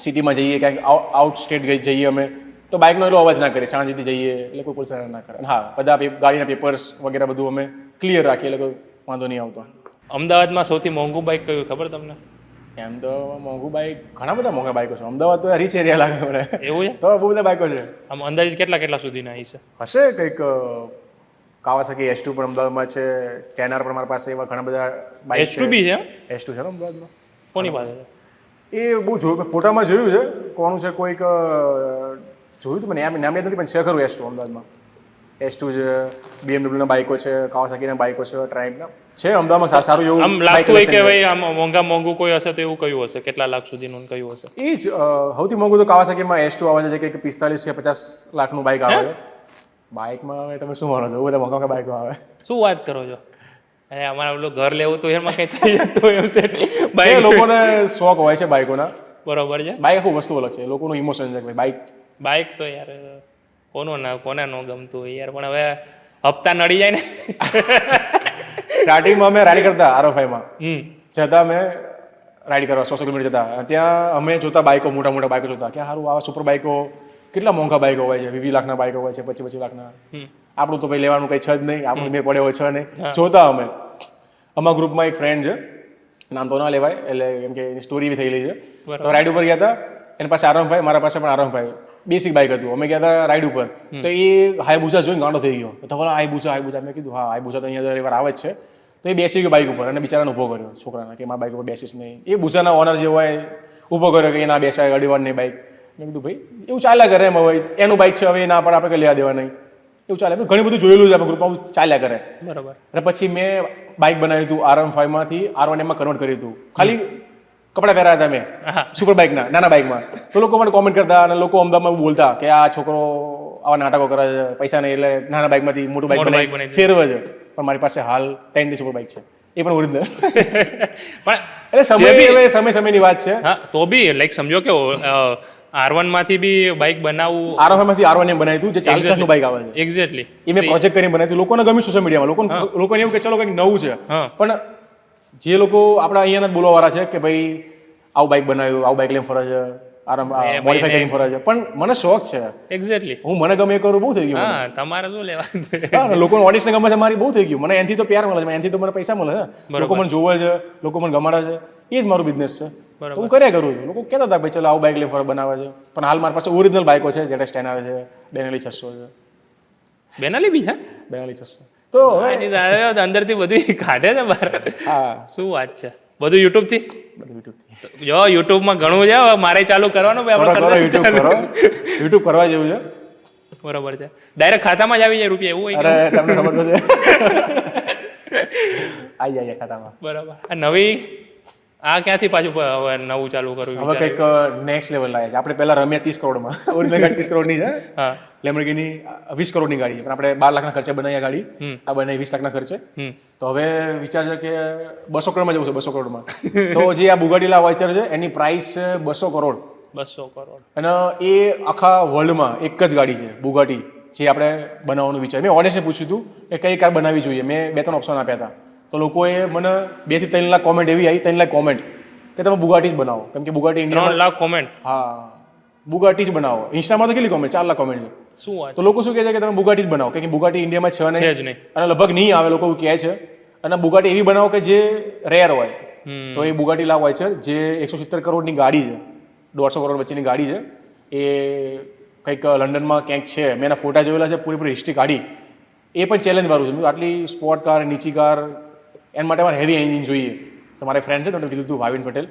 સિટીમાં જઈએ ક્યાંક આઉટ સ્ટેટ જઈએ અમે તો બાઇકનો એટલો અવાજ ના કરીએ, શાંતિથી જઈએ એટલે કોઈ પોલીસ ના કરે. હા, બધા ગાડીના પેપર્સ વગેરે બધું અમે ક્લિયર રાખીએ એટલે કોઈ વાંધો નહીં આવતો. અમદાવાદમાં સૌથી મોંઘું બાઇક કયું ખબર તમને? એમ તો મોંઘું બાઇક, ઘણા બધા મોંઘા બાઇકો છે અમદાવાદ તો, રીચ એરિયા લાગે મને. એવું છે? તો બહુ બધા બાઇકો છે. આમ અંદાજિત કેટલા સુધીના આવી છે? હશે કંઈક કાવાસાકી S2 પણ અમદાવાદમાં છે, ટેનઆર પણ મારી પાસે, એવા ઘણા બધા બાઇક H2 બી છે? S2 છે ને અમદાવાદમાં. કોની પાસે છે? એ બહુ જોયું, ફોટામાં જોયું છે, કોનું છે કોઈક જોયું હતું મને નામ યાદ નથી, પણ છે ખરું S2 અમદાવાદમાં. S2 છે, BMW ના બાઇકો છે, કાવાસાકીના બાઇકો છે, ટ્રાઇમ્પના છે અમદાવાદમાં સારું એવું. આમ લાગતું હોય કે ભાઈ આમ મોંઘું કોઈ હશે તો એવું કયું હશે? કેટલા લાખ સુધીનું કયું હશે? એ જ સૌથી મોંઘું તો કાવાસાકીમાં S2 આવે છે, કે 45 કે 50 લાખનું બાઇક આવે છે. બાઇકમાં હવે તમે શું માનો છો, બધા મોંઘા બાઇકો આવે. શું વાત કરો છો? અરે અમારે પેલું ઘર લેવું તો એમાં કઈ થઈ જતું એમ છે. બાઇક લોકોને શોખ હોય છે બાઇકોના. બરોબર છે. બાઇક આખું વસ્તુ અલગ છે, લોકોનું ઇમોશન છે. બાઇક તો યાર કોને ન ગમતું હોય યાર, પણ હવે હપ્તા નડી જાય ને. સ્ટાર્ટિંગમાં અમે રાઈડ કરતા R15 જતા, અમે રાઈડ કરવા 100 કિલોમીટર જતા, ત્યાં અમે જોતા બાઇકો, મોટા બાઇકો જોતા કે સારું આવા સુપર બાઇકો કેટલા મોંઘા બાઇકો હોય છે, 20 લાખના બાઇકો હોય છે, 25 લાખના. આપણું તો ભાઈ લેવાનું કંઈ છે જ નહીં, આપણું મેં પડ્યો હોય છે નહીં. જોતા અમે, અમારા ગ્રુપમાં એક ફ્રેન્ડ છે, નામ તો ના લેવાય એટલે કેમ કે એની સ્ટોરી બી થયેલી છે. તો રાઈડ ઉપર ગયા હતા, એની પાસે R15, મારા પાસે પણ R15, બેસિક બાઇક હતું. અમે ગયા હતા રાઈડ ઉપર, તો એ હાઈબુસા જોઈને ગાંડો થઈ ગયો. તો બોલો હાઈબુસા, મેં કીધું હા હાઈબુસા તો અહીંયા દર વાર આવે જ છે. તો એ બેસી ગયો બાઇક ઉપર અને બિચારાને ઊભો કર્યો છોકરાને કે મારા બાઇક ઉપર બેસીશ નહીં. એ બુસાના ઓનર જે હોય ઊભો કર્યો કે ના બેસાય, અડીવાર નહીં બાઇક. મેં કીધું ભાઈ એવું ચાલ્યા કરે એમ, હવે એનું બાઇક છે, હવે ના પણ આપણે કંઈ લેવા દેવા નહીં, એવું ચાલે. ઘણું બધું જોયેલું છે આપણે ગ્રુપમાં, ચાલ્યા કરે. બરાબર. અને પછી મેં બાઇક બનાવ્યું હતું, R15 માંથી R1M માં કન્વર્ટ કર્યું હતું. ખાલી કપડાં પહેરાયા હતા મેં સુપર બાઇકના, નાના બાઇકમાં. તો લોકો મને કોમેન્ટ કરતા અને લોકો અમદાવાદમાં બોલતા કે આ છોકરો આવા નાટકો કરે છે, પૈસા નહીં એટલે નાના બાઇકમાંથી મોટું બાઇક બનાવી ફેરવે છે. પણ મારી પાસે હાલ 3D સુપર બાઇક છે, એ પણ ઓરિજિનલ. પણ એટલે સમયની વાત છે. હા, તો બી લાઈક સમજો કે R1 માંથી બી બાઇક બનાવવું, R15 માંથી R1M બનાવ્યું હતું, જે 40 લાખનું બાઇક આવે છે. એક્ઝેક્ટલી એ મેં પ્રોજેક્ટ કરીને બનાવ્યું હતું. લોકોને ગમ્યું સોશિયલ મીડિયામાં, લોકોને એવું કે ચલો કંઈક નવું છે. પણ જે લોકો આપણા અહીંયાના જ બોલવાવાળા છે કે ભાઈ આવું બાઇક બનાવ્યું, આવું બાઇક લઈને ફરે છે, મોડિફાઈ કરીને ફરે છે. પણ મને શોખ છે, એક્ઝેક્ટલી હું મને ગમે એ કરું, બહુ થઈ ગયું. હા, તમારે શું લેવા? હા, લોકોને ઓડિયન્સને ગમે છે મારી, બહુ થઈ ગયું. મને એનથી તો પ્યાર મળે છે, એનથી તો મને પૈસા મળે છે, લોકો મને જોવે છે, લોકો મને ગમાડે છે, એ જ મારું બિઝનેસ છે. તો હું કર્યા કરું છું. લોકો કહેતા હતા ભાઈ ચલો આવું બાઇક લઈને ફરે બનાવે છે. પણ હાલ મારી પાસે ઓરિજિનલ બાઇકો છે, જેટ સ્ટેનર છે, બેનેલી 600 છે. બેનાલી બી છે? બેનાલી 600 તો અંદરથી બધું કાઢે છે બહાર. હા, શું વાત છે? બધું યુટ્યુબથી? બધું યુટ્યુબથી. જો યુટ્યુબમાં ઘણું છે, મારે ચાલુ કરવાનું. યુટ્યુબ કરવા જેવું છે. બરોબર છે. ડાયરેક્ટ ખાતામાં જ આવી જાય રૂપિયા, એવું હોય? અરે તમને ખબર તો છે, આવી જાય ખાતામાં. બરાબર. આ નવી આ ક્યાંથી પાછું હવે નવું ચાલુ કરવું? હવે કંઈક નેક્સ્ટ લેવલ લાગે છે. આપણે પહેલા રમ્યા 30 કરોડમાં, ઓરિજિનલ ગાડી 30 કરોડની છે. હા, લેમ્બોર્ગિની 20 કરોડની ગાડી છે, પણ આપણે 12 લાખના ખર્ચે બનાવી ગાડી. આ બનાવી 20 લાખના ખર્ચે. તો હવે વિચાર છે કે 200 કરોડમાં જવું છે, 200 કરોડમાં. તો જે આ બુગાટી વાઇચર છે એની પ્રાઇસ છે 200 કરોડ. 200 કરોડ. અને એ આખા વર્લ્ડમાં એક જ ગાડી છે બુગાટી, જે આપણે બનાવવાનું વિચાર. મેં ઓડિયન્સને પૂછ્યું હતું કે કઈ કાર બનાવવી જોઈએ. મેં 2-3 ઓપ્શન આપ્યા હતા. તો લોકોએ મને 2 થી 3 લાખ કોમેન્ટ એવી આવી, 3 લાખ કોમેન્ટ કે તમે બુગાટી જ બનાવો, કેમ કે બુગાટી ઇન્ડિયામાં 3 લાખ કોમેન્ટ. હા, બુગાટી જ બનાવો. ઇન્સ્ટામાં તો કેટલી કોમેન્ટ? 4 લાખ કોમેન્ટ છે. શું વાત? તો લોકો શું કહે છે કે તમે બુગાટી જ બનાવો, કેમ કે બુગાટી ઇન્ડિયામાં છે જ નહીં અને લગભગ નહીં આવે, લોકો કહે છે. અને બુગાટી એવી બનાવો કે જે રેર હોય. તો એ બુગાટી લાવ હોય છે, જે 170 કરોડની ગાડી છે, 150 કરોડ વચ્ચેની ગાડી છે. એ કંઈક લંડનમાં ક્યાંક છે, મેં એના ફોટા જોયેલા છે, પૂરેપૂરી હિસ્ટ્રી કાઢી. એ પણ ચેલેન્જ વાળું છે. આટલી સ્પોર્ટ કાર, નીચી કાર, એના માટે મારે હેવી એન્જિન જોઈએ. તો મારા ફ્રેન્ડ છે, તમને કીધું હતું ભાવિન પટેલ,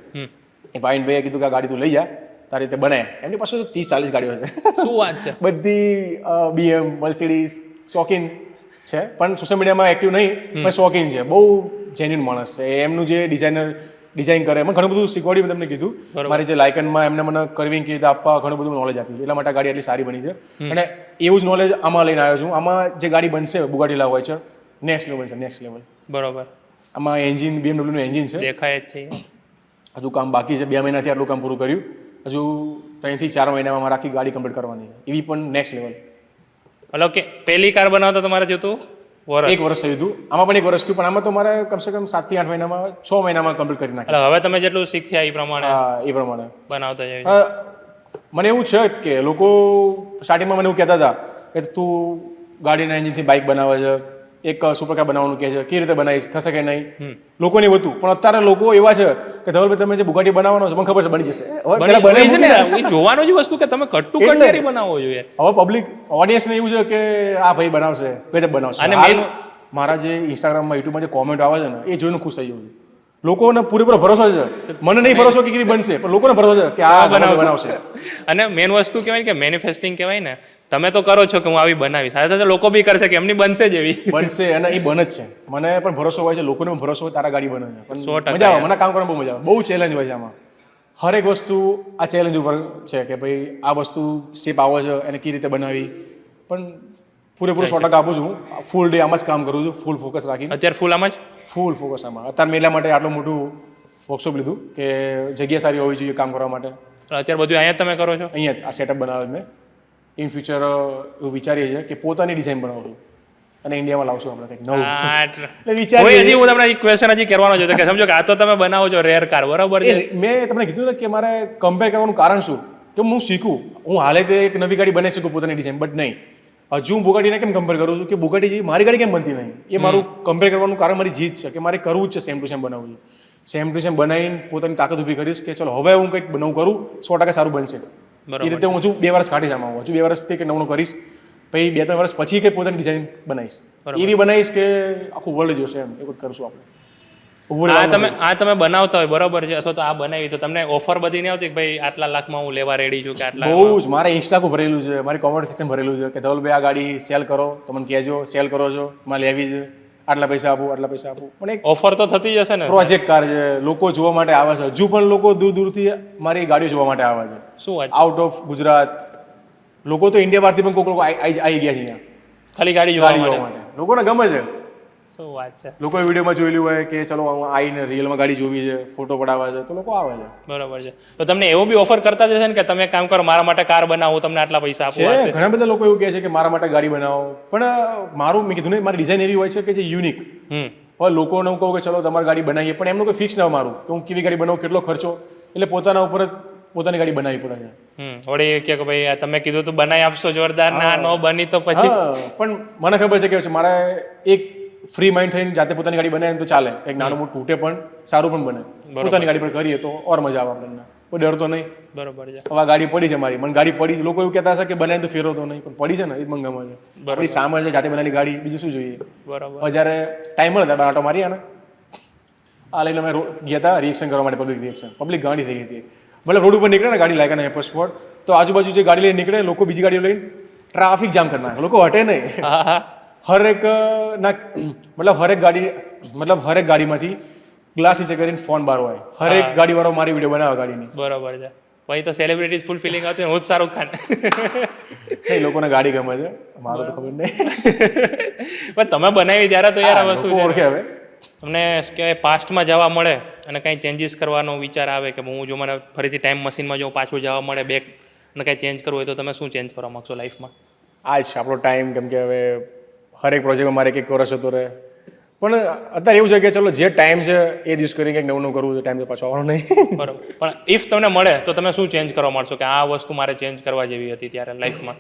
એ ભાવિનભાઈએ કીધું કે આ ગાડી તું લઈ જા, તારી રીતે બને. એમની પાસે 30-40 ગાડીઓ છે. શું વાત છે? બધી BM, મર્સિડીઝ, શોખીન છે, પણ સોશિયલ મીડિયામાં એક્ટિવ નહીં, પણ શોખીન છે. બહુ જેન્યુન માણસ છે. એમનું જે ડિઝાઇન કરે, મને ઘણું બધું શીખવાડ્યું. મેં તમને કીધું મારી જે લાયકનમાં એમને મને કરવિંગ કેવી રીતે આપવા ઘણું બધું નોલેજ આપ્યું. એટલા માટે ગાડી એટલી સારી બની છે. અને એવું જ નોલેજ આમાં લઈને આવ્યો છું. આમાં જે ગાડી બનશે બુગાટી લાવ હોય છે, નેક્સ્ટ લેવલ છે, નેક્સ્ટ લેવલ. બરોબર. આમાં એન્જિન BMW નું એન્જિન છે, દેખાય જ છે. હજુ કામ બાકી છે, 2 મહિનાથી આટલું કામ પૂરું કર્યું, હજુ 3 થી 4 મહિનામાં મારે આખી ગાડી કમ્પ્લીટ કરવાની છે, એવી પણ નેક્સ્ટ લેવલ. મતલબ કે પહેલી કાર બનાવતા તમારે જોતું વર્ષ? 1 વર્ષ થયું હતું, આમાં પણ 1 વર્ષ થયું, પણ આમાં તો મારે કમસે કમ 7 થી 8 મહિનામાં 6 મહિનામાં કમ્પ્લીટ કરી નાખ્યું. એટલે હવે તમે જેટલું શીખ્યા એ પ્રમાણે હા, એ પ્રમાણે બનાવતા જાય. મને એવું છે કે લોકો સ્ટાર્ટિંગમાં મને એવું કહેતા હતા કે તું ગાડીના એન્જિનથી બાઇક બનાવે છે, એક સુપરકાર બનાવવાનું કહે છે, કેવી રીતે બનાવીશ, થશે કે નહીં, લોકોને એવું હતું. પણ અત્યારે લોકો એવા છે કે ધવલભાઈ તમે જે બુગાટી બનાવવાનો છે મને ખબર છે બની જશે. હવે પેલા બને છે ને એ જોવાનું જ વસ્તુ કે તમે કટ્ટુ કટિયારી બનાવો જોઈએ. હવે પબ્લિક ઓડિયન્સને એવું છે કે આ ભાઈ બનાવશે, ગજબ બનાવશે. અને હાલ મારા જે ઇન્સ્ટાગ્રામમાં યુટ્યુબમાં જે કોમેન્ટ આવે છે ને એ જોઈને ખુશ થઈ ગયું છે. લોકોને પૂરેપૂરો ભરોસો છે, મને નહીં ભરોસો કે કેવી બનશે, પણ લોકોને ભરોસો છે કે આ બનાવશે. અને મેન વસ્તુ કહેવાય કે મેન્યુફેસ્ટિંગ કહેવાય ને, તમે તો કરો છો કે હું આવી બનાવીશ, સાથે સાથે લોકો બી કરશે કે એમની બનશે જ એવી. બનશે અને એ બને જ છે. મને પણ ભરોસો હોય છે, લોકોને પણ ભરોસો હોય તારા ગાડી બને છે. પણ 100% મજા આવે, મને કામ કરવાની બહુ મજા આવે. બહુ ચેલેન્જ હોય છે આમાં. હરેક વસ્તુ આ ચેલેન્જ ઉપર છે કે ભાઈ આ વસ્તુ શેપ આવે છે એને કેવી રીતે બનાવી. પણ પૂરેપૂરું 100% આપું છું. ફૂલ ડે આમાં જ કામ કરું છું, ફૂલ ફોકસ રાખીને. અત્યારે ફૂલ આમાં જ ફૂલ ફોકસ આમાં. અત્યારે મેં એટલા માટે આટલું મોટું વર્કશોપ લીધું કે જગ્યા સારી હોવી જોઈએ કામ કરવા માટે. અત્યારે બધું અહીંયા જ તમે કરો છો? અહીંયા જ આ સેટઅપ બનાવે મેં. ઇન ફ્યુચર એવું વિચારીએ છીએ કે પોતાની ડિઝાઇન બનાવશું અને ઇન્ડિયામાં લાવશું આપણે કંઈક નવું. એટલે વિચારીએ. હજી હું તમને એક ક્વેશ્ચન હજી કરવાનો છે કે સમજો કે આ તો તમે બનાવો છો રેર કાર, બરાબર છે? મેં તમને કીધું ને કે મારે કમ્પેર કરવાનું કારણ શું કે હું શીખું. હું હાલે તે એક નવી ગાડી બની શકું પોતાની ડિઝાઇન, બટ નહીં. હજુ હું બુગાટીને કેમ કમ્પેર કરું છું કે બુગાટી મારી ગાડી કેમ બનતી નહીં, એ મારું કમ્પેર કરવાનું કારણ મારી જીત છે કે મારે કરવું જ છે, સેમ ટુ સેમ બનાવવું છે. સેમ ટુ સેમ બનાવીને પોતાની તાકાત ઊભી કરીશ કે ચલો હવે હું કંઈક નવું કરું, 100% સારું બનશે. એ રીતે હું હજુ 2 વર્ષ કાઢીશ આમાં, હજુ 2 વર્ષથી કંઈક નવું કરીશ, પછી 2-3 વર્ષ પછી કંઈક પોતાની ડિઝાઇન બનાવીશ, એવી બનાવીશ કે આખું વર્લ્ડ જોશે. એમ એવું કરશું આપણે. આ તમે બનાવતા હોય, બરોબર છે, અથવા તો આ બનાવી તો તમને ઓફર બધી નહીં આવતી કે ભાઈ આટલા લાખમાં હું લેવા રેડી છું કે આટલા? બહુ જ. મારે ઇન્સ્ટાનું ભરેલું છે, મારી કોમેન્ટ સેક્શન ભરેલું છે કે ધવલભાઈ આ ગાડી સેલ કરો તો મને કહેજો, સેલ કરો છો, મારે લેવી છે, આટલા પૈસા આપું, આટલા પૈસા આપું. પણ એક ઓફર તો થતી જ હશે ને. પ્રોજેક્ટ કાર છે, લોકો જોવા માટે આવે છે, હજુ પણ લોકો દૂર દૂરથી મારી ગાડીઓ જોવા માટે આવે છે. શું વાત? આઉટ ઓફ ગુજરાત લોકો તો ઇન્ડિયા બહારથી પણ કોઈક લોકો આવી ગયા છે અહીંયા ખાલી ગાડી જોવા માટે. લોકોને ગમે છે. શું વાત છે? લોકોએ વિડીયોમાં જોયેલું હોય કે ચલો આવીને રિયલમાં ગાડી જોવી છે, ફોટો પડાવવા છે, તો લોકો આવે છે. બરોબર છે. તો તમને એવો બી ઓફર કરતા જશે ને કે તમે કામ કરો મારા માટે કાર બનાવો, તમને આટલા પૈસા આપો? ઘણા બધા લોકો એવું કહે છે કે મારા માટે ગાડી બનાવો, પણ મારું મેં કીધું ને મારી ડિઝાઇન એવી હોય છે કે જે યુનિક. હવે લોકોને હું કહું કે ચલો તમારી ગાડી બનાવીએ, પણ એમનું કોઈ ફિક્સ ના હોય મારું કે હું કેવી ગાડી બનાવું, કેટલો ખર્ચો, એટલે પોતાના ઉપર જ પોતાની ગાડી બનાવવી પડે છે. વળી કે ભાઈ તમે કીધું તો બનાવી આપશો જોરદાર, ના નો બની તો પછી. પણ મને ખબર છે કે મારે એક ફ્રી માઇન્ડ થઈને જાતે પોતાની ગાડી બનાવીને તો ચાલે, કંઈક નાનું મોટું તૂટે પણ સારું પણ બને. પોતાની ગાડી પર કરીએ તો ઓર મજા આવે આપણને, કોઈ ડર તો નહીં. બરોબર છે. હવે ગાડી પડી છે મારી, મને ગાડી પડી, લોકો એવું કહેતા હશે કે બનાવીને તો ફેરવતો નહીં, પણ પડી છે ને એ જ મને ગમે છે. આપણી સામે છે જાતે બનાવેલી ગાડી, બીજું શું જોઈએ. બરોબર. જ્યારે ટાઈમ મળે ત્યારે આટો મારી ને આ લઈને અમે ગયા હતા રિએક્શન કરવા માટે, પબ્લિક રિએક્શન. પબ્લિક ગાડી થઈ ગઈ હતી, મતલબ રોડ ઉપર નીકળે ને ગાડી લાગ્યા ને એરપોર્ટ સ્પોટ, તો આજુબાજુ જે ગાડી લઈને નીકળે લોકો બીજી ગાડીઓ લઈને ટ્રાફિક જામ કરી નાખે, લોકો હટે નહીં. હરેક ગાડીમાંથી ગ્લાસ નીચે કરીને ફોન બહાર હોય, હરેક ગાડીવાળો મારી વિડીયો બનાવે ગાડીની. બરોબર છે. પછી તો સેલિબ્રિટી ફૂલ ફિલિંગ આવતી હોય, હું જ શાહરુખ ખાન. નહીં, લોકોને ગાડી ગમે છે, મારું તો ખબર નહીં. પણ તમે બનાવી ત્યારે તો યાર વસ્તુ ઓળખે. હવે તમને કહેવાય પાસ્ટમાં જવા મળે અને કંઈ ચેન્જીસ કરવાનો વિચાર આવે કે હું જો મને ફરીથી ટાઈમ મશીનમાં જો પાછું જવા મળે બેક અને કંઈ ચેન્જ કરવું હોય તો તમે શું ચેન્જ કરવા માગશો લાઈફમાં? આ જ આપણો ટાઈમ, કેમ કે હવે હરેક પ્રોજેક્ટમાં મારે એક વર્ષ જતો રહે. પણ અત્યારે એવું છે કે ચલો જે ટાઈમ છે એ દિવસ કરી કંઈક નવું નવું કરવું છે, ટાઈમ તો પાછો આવવાનો નહીં. બરાબર. પણ ઇફ તમને મળે તો તમે શું ચેન્જ કરવા માંડશો કે આ વસ્તુ મારે ચેન્જ કરવા જેવી હતી ત્યારે લાઈફમાં?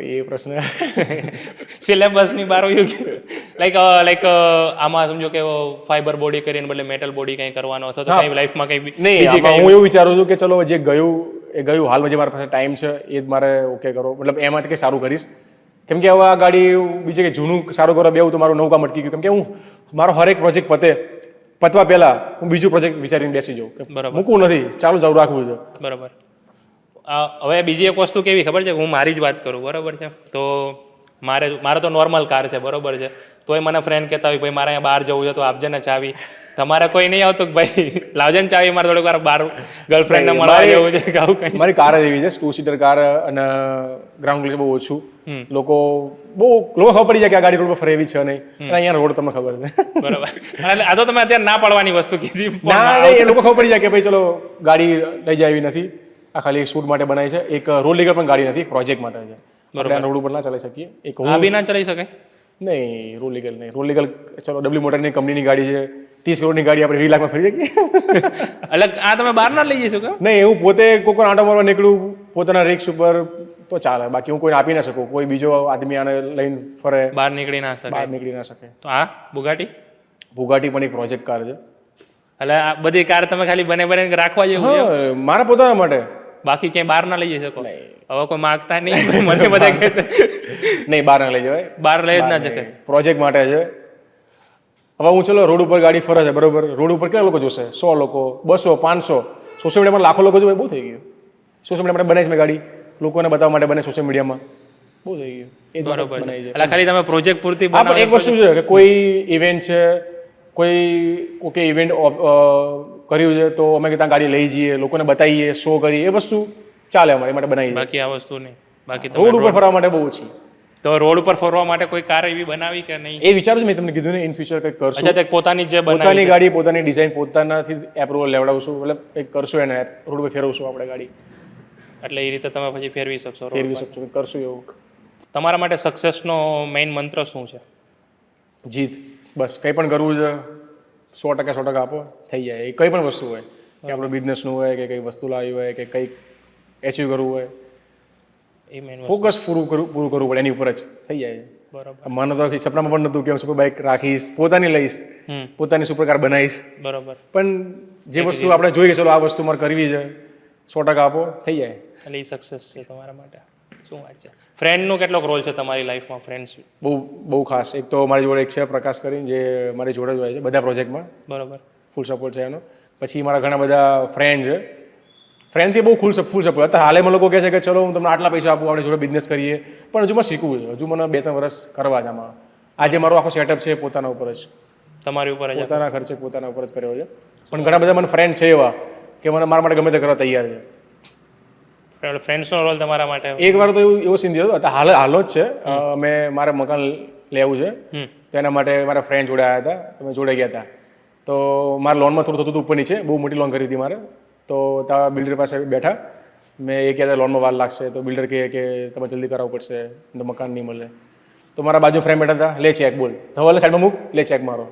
એ પ્રશ્ન સિલેબસની બહાર હોય લાઈક આમાં સમજો કે ફાઈબર બોડી કરીને બદલે મેટલ બોડી કંઈ કરવાનો અથવા તો કંઈ લાઈફમાં કંઈ નહીં. હું એવું વિચારું છું કે ચલો જે ગયું હાલમાં જે મારા પાસે ટાઈમ છે એ જ મારે ઓકે કરો, મતલબ એમાંથી કંઈ સારું કરીશ. કેમ કે હવે આ ગાડી બીજે કે જૂનું સારું કરવા બેવું તો મારું નવું કામ અટકી ગયું. કેમ કે હું મારો હરેક પ્રોજેક્ટ પતવા પહેલાં હું બીજું પ્રોજેક્ટ વિચારીને બેસી જાઉં. બરાબર. મૂકવું નથી, ચાલુ રાખવું છે. બરાબર. હવે બીજી એક વસ્તુ કેવી ખબર છે, હું મારી જ વાત કરું, બરાબર છે, તો મારે તો નોર્મલ કાર છે, બરોબર છે, તોય મને ફ્રેન્ડ કહેતા હોય ભાઈ મારે અહીંયા બહાર જવું છે તો આપજે ને ચાવી. તમારે કોઈ નહીં આવતું કે ભાઈ લાવજે ને ચાવી, મારે થોડીક વાર બહાર ગર્લફ્રેન્ડને મળવા જવું છે કે આવું કંઈ? મારી કાર જ એવી છે, 2 સીટર કાર, અને ગ્રાઉન્ડ ક્લિયર બહુ ઓછું. લોકો ખબર પડી જાય કે આ ગાડી રોડ પર ફરે એવી છે નહીં, અને અહીંયા રોડ તમને ખબર છે. બરોબર. એટલે આ તો તમે અત્યારે ના પાડવાની વસ્તુ કીધી. ના એ લોકો ખબર પડી જાય કે ભાઈ ચલો ગાડી લઈ જાય એવી નથી, આ ખાલી એક શૂટ માટે બનાવી છે. એક રોડ લીગલ પણ ગાડી નથી, પ્રોજેક્ટ માટે છે. આપણે રોડ ઉપર ના ચલાવી શકીએ. એક આ બી ના ચલાવી શકાય? નહીં, રોડ લીગલ નહીં. રોડ લીગલ ચલો ડબલ્યુ મોટરની કંપનીની ગાડી છે, 30 કરોડની ગાડી આપણે 20 લાખમાં ફરી શકીએ? એટલે આ તમે બહાર ના લઈ જશો કે? નહીં, હું પોતે કોઈ આંટો મારવા નીકળું પોતાના રિક્સ ઉપર તો ચાલે, બાકી હું કોઈને આપી ના શકું. કોઈ બીજો આદમી આને લઈને ફરે, બહાર નીકળી ના શકે. બહાર નીકળી ના શકે. તો આ બુગાટી બુગાટી પણ એક પ્રોજેક્ટ કાર છે. એટલે આ બધી કાર તમે ખાલી બને રાખવા જેવું છે? હા, મારા પોતાના માટે. બાકી ક્યાંય બહાર ના લઈ જઈ શકો? હવે કોઈ માગતા નહીં, મને બધા કહેતા નહીં, બહાર ના લઈ જવાય, બહાર લઈ જ ના શકે. પ્રોજેક્ટ માટે છે. હવે હું ચલો રોડ ઉપર ગાડી ફરે છે, બરોબર, રોડ ઉપર કેટલા લોકો જોશે? 100 લોકો, 200, 500. સોશિયલ મીડિયામાં લાખો લોકો જોવે, બહુ થઈ ગયું. સોશિયલ મીડિયા માટે બનાવી છે મેં ગાડી, લોકોને બતાવવા માટે બને સોશિયલ મીડિયામાં, બહુ થઈ ગયું. એ બરોબર. બનાવી છે. એટલે ખાલી તમે પ્રોજેક્ટ પૂરતી હા, પણ એક વસ્તુ છે કે કોઈ ઇવેન્ટ છે, કોઈ ઇવેન્ટ કર્યું છે તો અમે ત્યાં ગાડી લઈ જઈએ, લોકોને બતાવીએ, શો કરીએ, એ વસ્તુ ચાલે અમારે માટે બનાવી. બાકી આ વસ્તુ નહીં. બાકી રોડ ઉપર ફરવા માટે બહુ ઓછી. તો રોડ ઉપર ફરવા માટે કોઈ કાર એવી બનાવી કે નહીં? એ વિચારું છું, મેં તમને કીધું ને, ઇન ફ્યુચર કંઈક કરશું. અચ્છા, પોતાની જે પોતાની ગાડી, પોતાની ડિઝાઇન, પોતાનાથી એપ્રુવલ લેવડાવશું, એટલે કંઈક કરશું, એને રોડ પર ફેરવશું આપણે ગાડી. એટલે એ રીતે તમે પછી ફેરવી શકશો? ફેરવી શકશું, કંઈક કરશું એવું. તમારા માટે સક્સેસનો મેઇન મંત્ર શું છે? જીત. બસ કંઈ પણ કરવું છે 100% આપો, થઈ જાય. એ કંઈ પણ વસ્તુ હોય, કે આપણું બિઝનેસનું હોય, કે કંઈ વસ્તુ લાવી હોય, કે કંઈક એચીવ કરવું હોય, એ મેઇન ફોકસ પૂરું કરવું પડે, એની ઉપર જ થઈ જાય. બરોબર. મને તો સપનામાં પણ નહોતું કે હું સુપર બાઇક રાખીશ, પોતાની લઈશ, પોતાની સુપર કાર બનાવીશ. બરોબર. પણ જે વસ્તુ આપણે જોઈએ કે ચલો આ વસ્તુ મારે કરવી છે, 100% આપો, થઈ જાય. એટલે એ સક્સેસ છે તમારા માટે. શું વાત છે. ફ્રેન્ડનો કેટલોક રોલ છે તમારી લાઈફમાં? ફ્રેન્ડ્સ બહુ ખાસ. એક તો મારી જોડે એક છે પ્રકાશ કરીને, જે મારી જોડે જ હોય છે બધા પ્રોજેક્ટમાં, બરોબર, ફૂલ સપોર્ટ છે એનો. પછી મારા ઘણા બધા ફ્રેન્ડ છે, ફ્રેન્ડથી બહુ ફૂલ સપોર્ટ. અત્યારે હાલેમાં લોકો કહે છે કે ચલો હું તમને આટલા પૈસા આપું, આપણે જોડે બિઝનેસ કરીએ, પણ હજુ મને શીખવું છે, હજુ મને 2-3 વર્ષ કરવા જ આમાં. આજે મારો આખો સેટઅપ છે પોતાના ઉપર જ, તમારી ઉપર જ, પોતાના ખર્ચે પોતાના ઉપર જ કર્યો છે. પણ ઘણા બધા મને ફ્રેન્ડ છે એવા કે મને મારા માટે ગમે તે કરવા તૈયાર છે. ફ્રેન્ડ્સનો રોલ તમારા માટે? એક વાર તો એવો સીન થયો હતો, હાલો જ છે, અમે મારે મકાન લેવું છે, તો એના માટે મારા ફ્રેન્ડ જોડે આવ્યા હતા, તો મેં જોડે ગયા હતા. તો મારા લોનમાં થોડું થતું હતું ઉપર નીચે, બહુ મોટી લોન કરી હતી મારે. તો ત્યાં બિલ્ડર પાસે બેઠા, મેં એ કહેતા લોનમાં વાર લાગશે, તો બિલ્ડર કહે કે તમે જલ્દી કરાવવું પડશે, તો મકાન નહીં મળે. તો મારા બાજુ ફ્રેન્ડ બેઠા હતા, લે ચેક, બોલ ધવલને સાઈડમાં મૂક, લે ચેક મારો,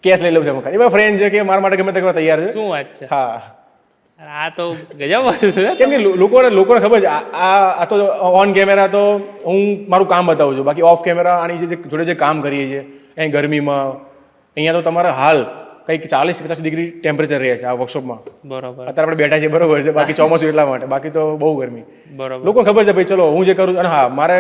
કેશ લઈ લઉં છે મકાન. એવા ફ્રેન્ડ છે કે મારા માટે ગમે તે કરવા તૈયાર છે. શું વાત છે. હા, આ તો ગજબ છે. કેમ કે લોકોને ખબર છે આ તો ઓન કેમેરા તો હું મારું કામ બતાવું છું, બાકી ઓફ કેમેરા આની જોડે જે કામ કરીએ છીએ અહીં ગરમીમાં, અહીંયા તો તમારે હાલ કંઈક 40-50 ડિગ્રી ટેમ્પરેચર રહે છે આ વર્કશોપમાં. બરોબર. અત્યારે આપણે બેઠા છીએ, બરોબર છે, બાકી ચોમાસું એટલા માટે, બાકી તો બહુ ગરમી. બરોબર. લોકોને ખબર છે ભાઈ ચલો હું જે કરું છું, અને હા મારે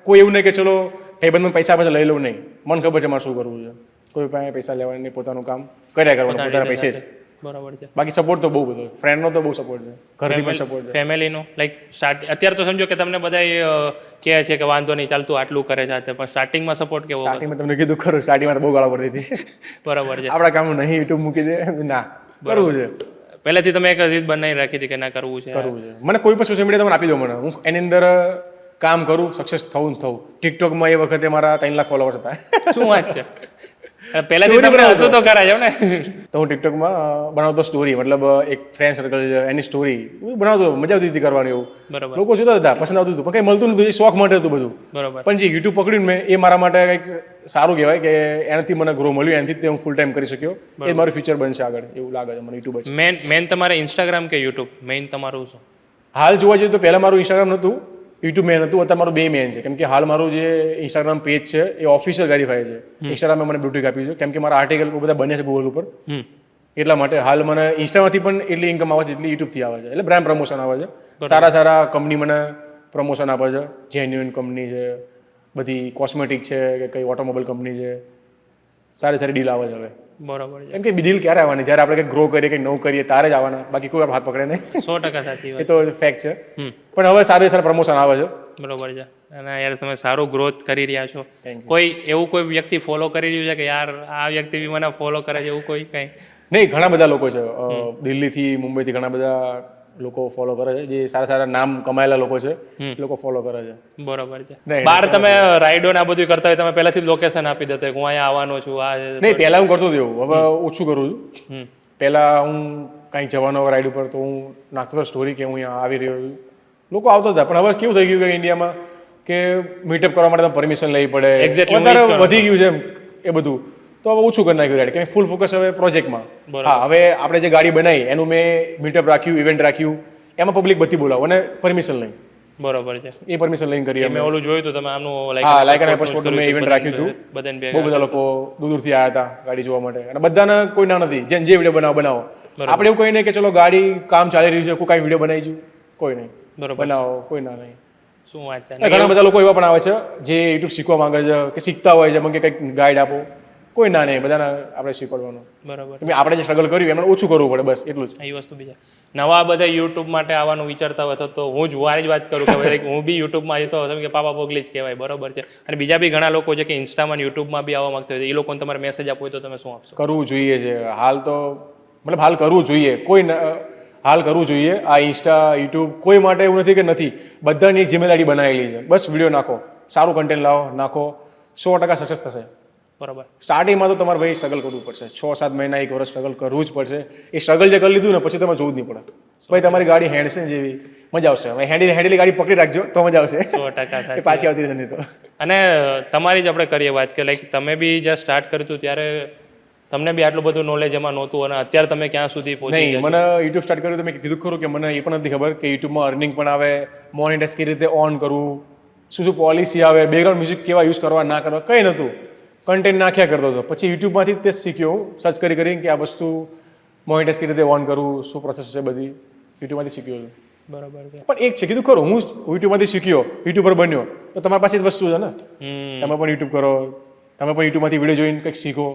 કોઈ એવું નહીં કે ચલો કઈ બંધ પૈસા આપે લઈ લઉં, નહીં. મને ખબર છે મારે શું કરવું છે, કોઈ પાસે પૈસા લેવાનું નહીં, પોતાનું કામ કર્યા કરવાનું પોતાના પૈસે જ. બરાબર છે. બાકી સપોર્ટ તો બહુ બધો, ફ્રેન્ડનો તો બહુ સપોર્ટ છે, ઘરથી પણ સપોર્ટ છે, ફેમિલીનો. લાઈક અત્યારે તો સમજો કે તમને બધા કહે છે કે વાંધો નહીં ચાલતું આટલું કરે છે, પણ સ્ટાર્ટિંગમાં સપોર્ટ કેવો? સ્ટાર્ટિંગમાં તમને કીધું ખરું, સ્ટાર્ટિંગમાં તો બહુ ગાળા પડતી હતી. બરાબર છે. આપણા કામ નહીં, યુટ્યુબ મૂકી દે, ના કરવું છે. પહેલેથી તમે એક રીત બનાવી રાખી હતી કે ના કરવું છે? કરવું છે. મને કોઈ પણ સોશિયલ મીડિયા તમે આપી દો, મને હું એની અંદર કામ કરું, સક્સેસ થવું. ટિકટોકમાં એ વખતે મારા 3 લાખ ફોલોવર્સ હતા. શું વાત છે. પહેલાથી તમને હતું તો કરાય ને. તો હું ટિકટોકમાં બનાવતો સ્ટોરી, મતલબ એક ફ્રેન્ડ સર્કલ છે એની સ્ટોરી બનાવતો, મજા આવતી હતી કરવાની. એવું બરાબર. લોકો જોતા હતા, પસંદ આવતું હતું, પણ કંઈ મળતું નતું, એ શોખ માટે હતું બધું. બરાબર. પણ જે યુટ્યુબ પકડ્યું મેં, એ મારા માટે કંઈક સારું કહેવાય કે એનાથી મને ગ્રો મળ્યું, એનાથી હું ફૂલ ટાઈમ કરી શક્યો. એ મારું ફ્યુચર બનશે આગળ, એવું લાગે છે મને. યુટ્યુબ જ મેન તમારે ઇન્સ્ટાગ્રામ કે યુટ્યુબ મેઇન તમારું શું? હાલ જોવા જઈએ તો પહેલાં મારું ઇન્સ્ટાગ્રામ નહોતું, યુટ્યુબ મેન હતું. અત્યારે મારું 2 મેન છે, કેમ કે હાલ મારું જે ઇન્સ્ટાગ્રામ પેજ છે એ ઓફિશિયલ વેરીફાઈ છે. ઇન્સ્ટાગ્રામે મને બ્યુટી આપ્યું છે, કેમ કે મારા આર્ટિકલ બહુ બધા બન્યા છે ગૂગલ ઉપર, એટલા માટે હાલ મને ઇન્સ્ટામાંથી પણ એટલી ઇન્કમ આવે છે જેટલી યુટ્યુબથી આવે છે. એટલે બ્રાન્ડ પ્રમોશન આવે છે, સારા કંપની મને પ્રમોશન આપે છે, જેન્યુઇન કંપની છે, બધી કોસ્મેટિક છે કે કઈ ઓટોમોબાઈલ કંપની છે, સારી ડીલ આવે છે હવે. બરોબર છે, કેમ કે ડીલ ક્યારે આવવાની, જ્યારે આપણે કંઈક ગ્રો કરીએ કંઈક નવું કરીએ ત્યારે જ આવવાના, બાકી કોઈ હાથ પકડે નહીં. 100% સાચી એ વાત. તો ફેક્ટ છે. પણ હવે સારા પ્રમોશન આવે છે. બરોબર છે. અને યાર તમે સારું ગ્રોથ કરી રહ્યા છો. Thank you. કોઈ એવું કોઈ વ્યક્તિ ફોલો કરી રહ્યું છે કે યાર આ વ્યક્તિ બી મને ફોલો કરે છે એવું કોઈ કંઈ? નહીં, ઘણા બધા લોકો છે. દિલ્હીથી મુંબઈથી ઘણા બધા લોકો ફોલો કરે છે, જે સારા સારા નામ કમાયેલા લોકો છે એ લોકો ફોલો કરે છે. બરોબર છે. નહીં, બહાર તમે રાઈડો ને આ બધું કરતા હોય તમે પહેલાથી જ લોકેશન આપી દેતા હોય કે હું અહીંયા આવવાનો છું આ છે. નહીં, પહેલા હું કરતો હતો એવું, હવે ઓછું કરું છું. પહેલા હું કંઈક જવાનો રાઈડ ઉપર તો હું નાખતો હતો સ્ટોરી કે હું અહીંયા આવી રહ્યો છું, લોકો આવતા હતા. પણ હવે કેવું થઈ ગયું કે ઇન્ડિયામાં કે મીટઅપ કરવા માટે પરમિશન લેવી પડે, Exactly, વધારે વધી ગયું છે એમ એ બધું. તો હવે ઓછું કરી નાખ્યું રાઈડ, કે ફૂલ ફોકસ હવે પ્રોજેક્ટમાં. હા, હવે આપણે જે ગાડી બનાવી એનું મેં મીટઅપ રાખ્યું, ઇવેન્ટ રાખ્યું, એમાં પબ્લિક બધી બોલાવો અને પરમિશન લઈ, બરોબર છે. એ પરમિશન લઈને કરીએ. મેં ઓલું જોયું હતું તમે આમનું હા, લાઈક અને પાસપોર્ટ મેં ઇવેન્ટ રાખ્યું હતું. બધાને બહુ બધા લોકો દૂર દૂરથી આવ્યા હતા ગાડી જોવા માટે, અને બધાને કોઈ ના નથી, જેને જે વિડીયો બનાવો. આપણે એવું કહી નહીં કે ચલો ગાડી કામ ચાલી રહ્યું છે કોઈ કાંઈ વિડીયો બનાવી છું, કોઈ નહીં. બરોબર. બનાવો, કોઈ ના નહીં. શું વાત છે. ઘણા બધા લોકો એવા પણ આવે છે જે યુટ્યુબ શીખવા માંગે છે કે શીખતા હોય છે, મને કંઈક ગાઈડ આપો, કોઈ ના નહીં, બધાને આપણે શીખવાડવાનું. બરોબર. કેમ કે આપણે જે સ્ટ્રગલ કર્યું એમને ઓછું કરવું પડે, બસ એટલું જ. એ વસ્તુ બીજા નવા બધા યુટ્યુબ માટે આવવાનું વિચારતા હોય તો હું જ વારી જ વાત કરું કે ભાઈ હું બી યુટ્યુબમાં આવી તો તમે કે પાપા પોગલી જ કહેવાય. બરોબર છે. અને બીજા બી ઘણા લોકો છે કે ઇન્સ્ટામાં યુટ્યુબમાં બી આવવા માંગતા હોય, એ લોકોને તમારે મેસેજ આપવો હોય તો તમે શું આપશો? કરવું જોઈએ છે હાલ તો, મતલબ હાલ કરવું જોઈએ, હાલ કરવું જોઈએ. આ ઇન્સ્ટા યુટ્યુબ કોઈ માટે એવું નથી કે નથી, બધાની એક જીમેલ આઈડી બનાવેલી છે, બસ વિડીયો નાખો, સારું કન્ટેન્ટ લાવો, નાખો, 100% સક્સેસ થશે. બરોબર. સ્ટાર્ટિંગમાં તો તમારે ભાઈ સ્ટ્રગલ કરવું પડશે, 6-7 મહિના 1 વર્ષ સ્ટ્રગલ કરવું જ પડશે. એ સ્ટ્રગલ જે કરી લીધું ને પછી તમે જોવું જ નહીં પડે, ભાઈ તમારી ગાડી હેન્ડશે જેવી મજા આવશે. હવે હેન્ડેલી ગાડી પકડી રાખજો તો મજા આવશે, 100% એ પાછી આવતી નથી તો. અને તમારી જ આપણે કરીએ વાત કે લાઈક તમે બી જ્યાં સ્ટાર્ટ કર્યું હતું ત્યારે તમને બી આટલું બધું નોલેજ એમાં નહોતું, અને અત્યારે તમે ક્યાં સુધી પહોંચી નહીં, મને યુટ્યુબ સ્ટાર્ટ કર્યું તો મેં કીધું ખરું કે મને એ પણ નથી ખબર કે યુટ્યુબમાં અર્નિંગ પણ આવે, મોનેટાઇઝ કેવી રીતે ઓન કરવું, શું શું પોલિસી આવે, બેકગ્રાઉન્ડ મ્યુઝિક કેવા યુઝ કરવા ના કરવા, કંઈ નહોતું. કન્ટેન્ટ નાખ્યા કરતો હતો. પછી યુટ્યુબમાંથી તે શીખ્યો, સર્ચ કરી કે આ વસ્તુ મોનેટાઇઝ કેવી રીતે ઓન કરવું, શું પ્રોસેસ છે બધી, યુટ્યુબમાંથી શીખ્યો છું. બરોબર છે. પણ એક છે કીધું ખરું, હું યુટ્યુબમાંથી શીખ્યો, યુટ્યુબર બન્યો, તો તમારી પાસે જ વસ્તુ છે ને, તમે પણ યુટ્યુબ કરો, તમે પણ યુટ્યુબમાંથી વિડીયો જોઈને કંઈક શીખો.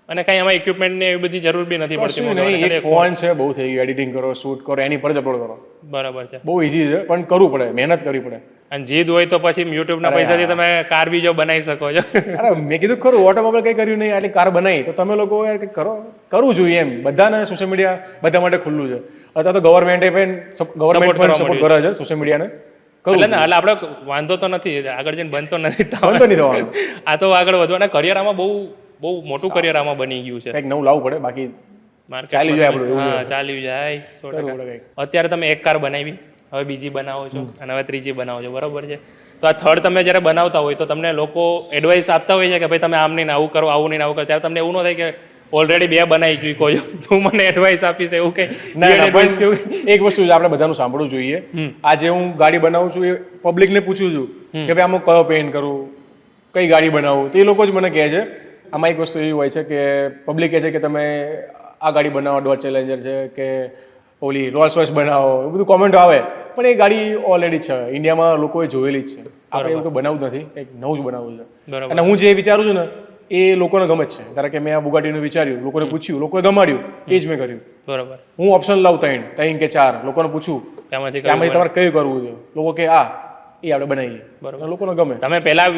અને કઈ એમાં ઇક્વિપમેન્ટ ને એવી બધી જરૂર બી નથી પડતી. કશું નહીં, એક ફોન છે, બહુ થઈ ગયું, એડિટિંગ કરો, શૂટ કરો, એની પર જ અપલોડ કરો. બરાબર છે. બહુ ઇઝી છે, પણ કરવું પડે, મહેનત કરવી પડે. અને જીદ હોય તો પછી યુટ્યુબના પૈસાથી તમે કાર બી જો બનાવી શકો છો. અરે મેં કીધું ખરું, ઓટોમોબાઈલ કંઈ કર્યું નહીં, આટલી કાર બનાવી, તો તમે લોકો યાર કંઈક કરો, કરવું જોઈએ એમ. બધાને સોશિયલ મીડિયા બધા માટે ખુલ્લું છે. અત્યારે તો ગવર્મેન્ટ પણ સપોર્ટ કરે છે સોશિયલ મીડિયાને. એટલે ને હાલ આપણે વાંધો તો નથી, આગળ જઈને બનતો નથી, બંધ નહીં થવાનું. આ તો આગળ વધવાના કરિયર આમાં બહુ મોટું કરિયર આમાં બની ગયું છે. કંઈક નવું લાવવું પડે, બાકી ચાલી જાય આપણું. હા, ચાલી જાય 100%. અત્યારે તમે એક કાર બનાવી, હવે બીજી બનાવો છો, અને હવે ત્રીજી બનાવો છો, બરોબર છે. તો આ થર્ડ તમે જ્યારે બનાવતા હોય તો તમને લોકો એડવાઇસ આપતા હોય છે કે ભાઈ તમે આમ નહીં આવું કરો, આવું નહીં આવું કરો, ત્યારે તમને એવું ન થાય કે ઓલરેડી 2 બનાવી ચૂક્યો છો, તું મને એડવાઇસ આપીશ એવું કંઈ? એક વસ્તુ આપણે બધાનું સાંભળવું જોઈએ. આજે હું ગાડી બનાવું છું, એ પબ્લિકને પૂછું છું કે ભાઈ આમાં કયો પેઇન્ટ કરું, કઈ ગાડી બનાવું, તો એ લોકો જ મને કહે છે. આમાં એક વસ્તુ એવી હોય છે કે પબ્લિક કહે છે કે તમે આ ગાડી બનાવો, ડોજ ચેલેન્જર છે કે ઓલી રોલ્સ રોયસ બનાવો, એવું બધું કોમેન્ટો આવે. પણ એ ગાડી ઓલરેડી છે, ઇન્ડિયામાં લોકોએ જોયેલી જ છે. આપણે એવું કંઈ બનાવવું નથી, કંઈક નવું જ બનાવવું છે. અને હું જે વિચારું છું ને એ લોકોને ગમે જ છે. ધારો કે મેં આ બુગાટીનું વિચાર્યું, લોકોને પૂછ્યું, લોકોએ ગમાડ્યું, એ જ મેં કર્યું. બરોબર. હું ઓપ્શન લાવું 3 કે 4, લોકોને પૂછું એમાંથી તમારે કયું કરવું છે, લોકો કે આ એ આપણે બનાવીએ, બરાબર, લોકોને ગમે. તમે પહેલા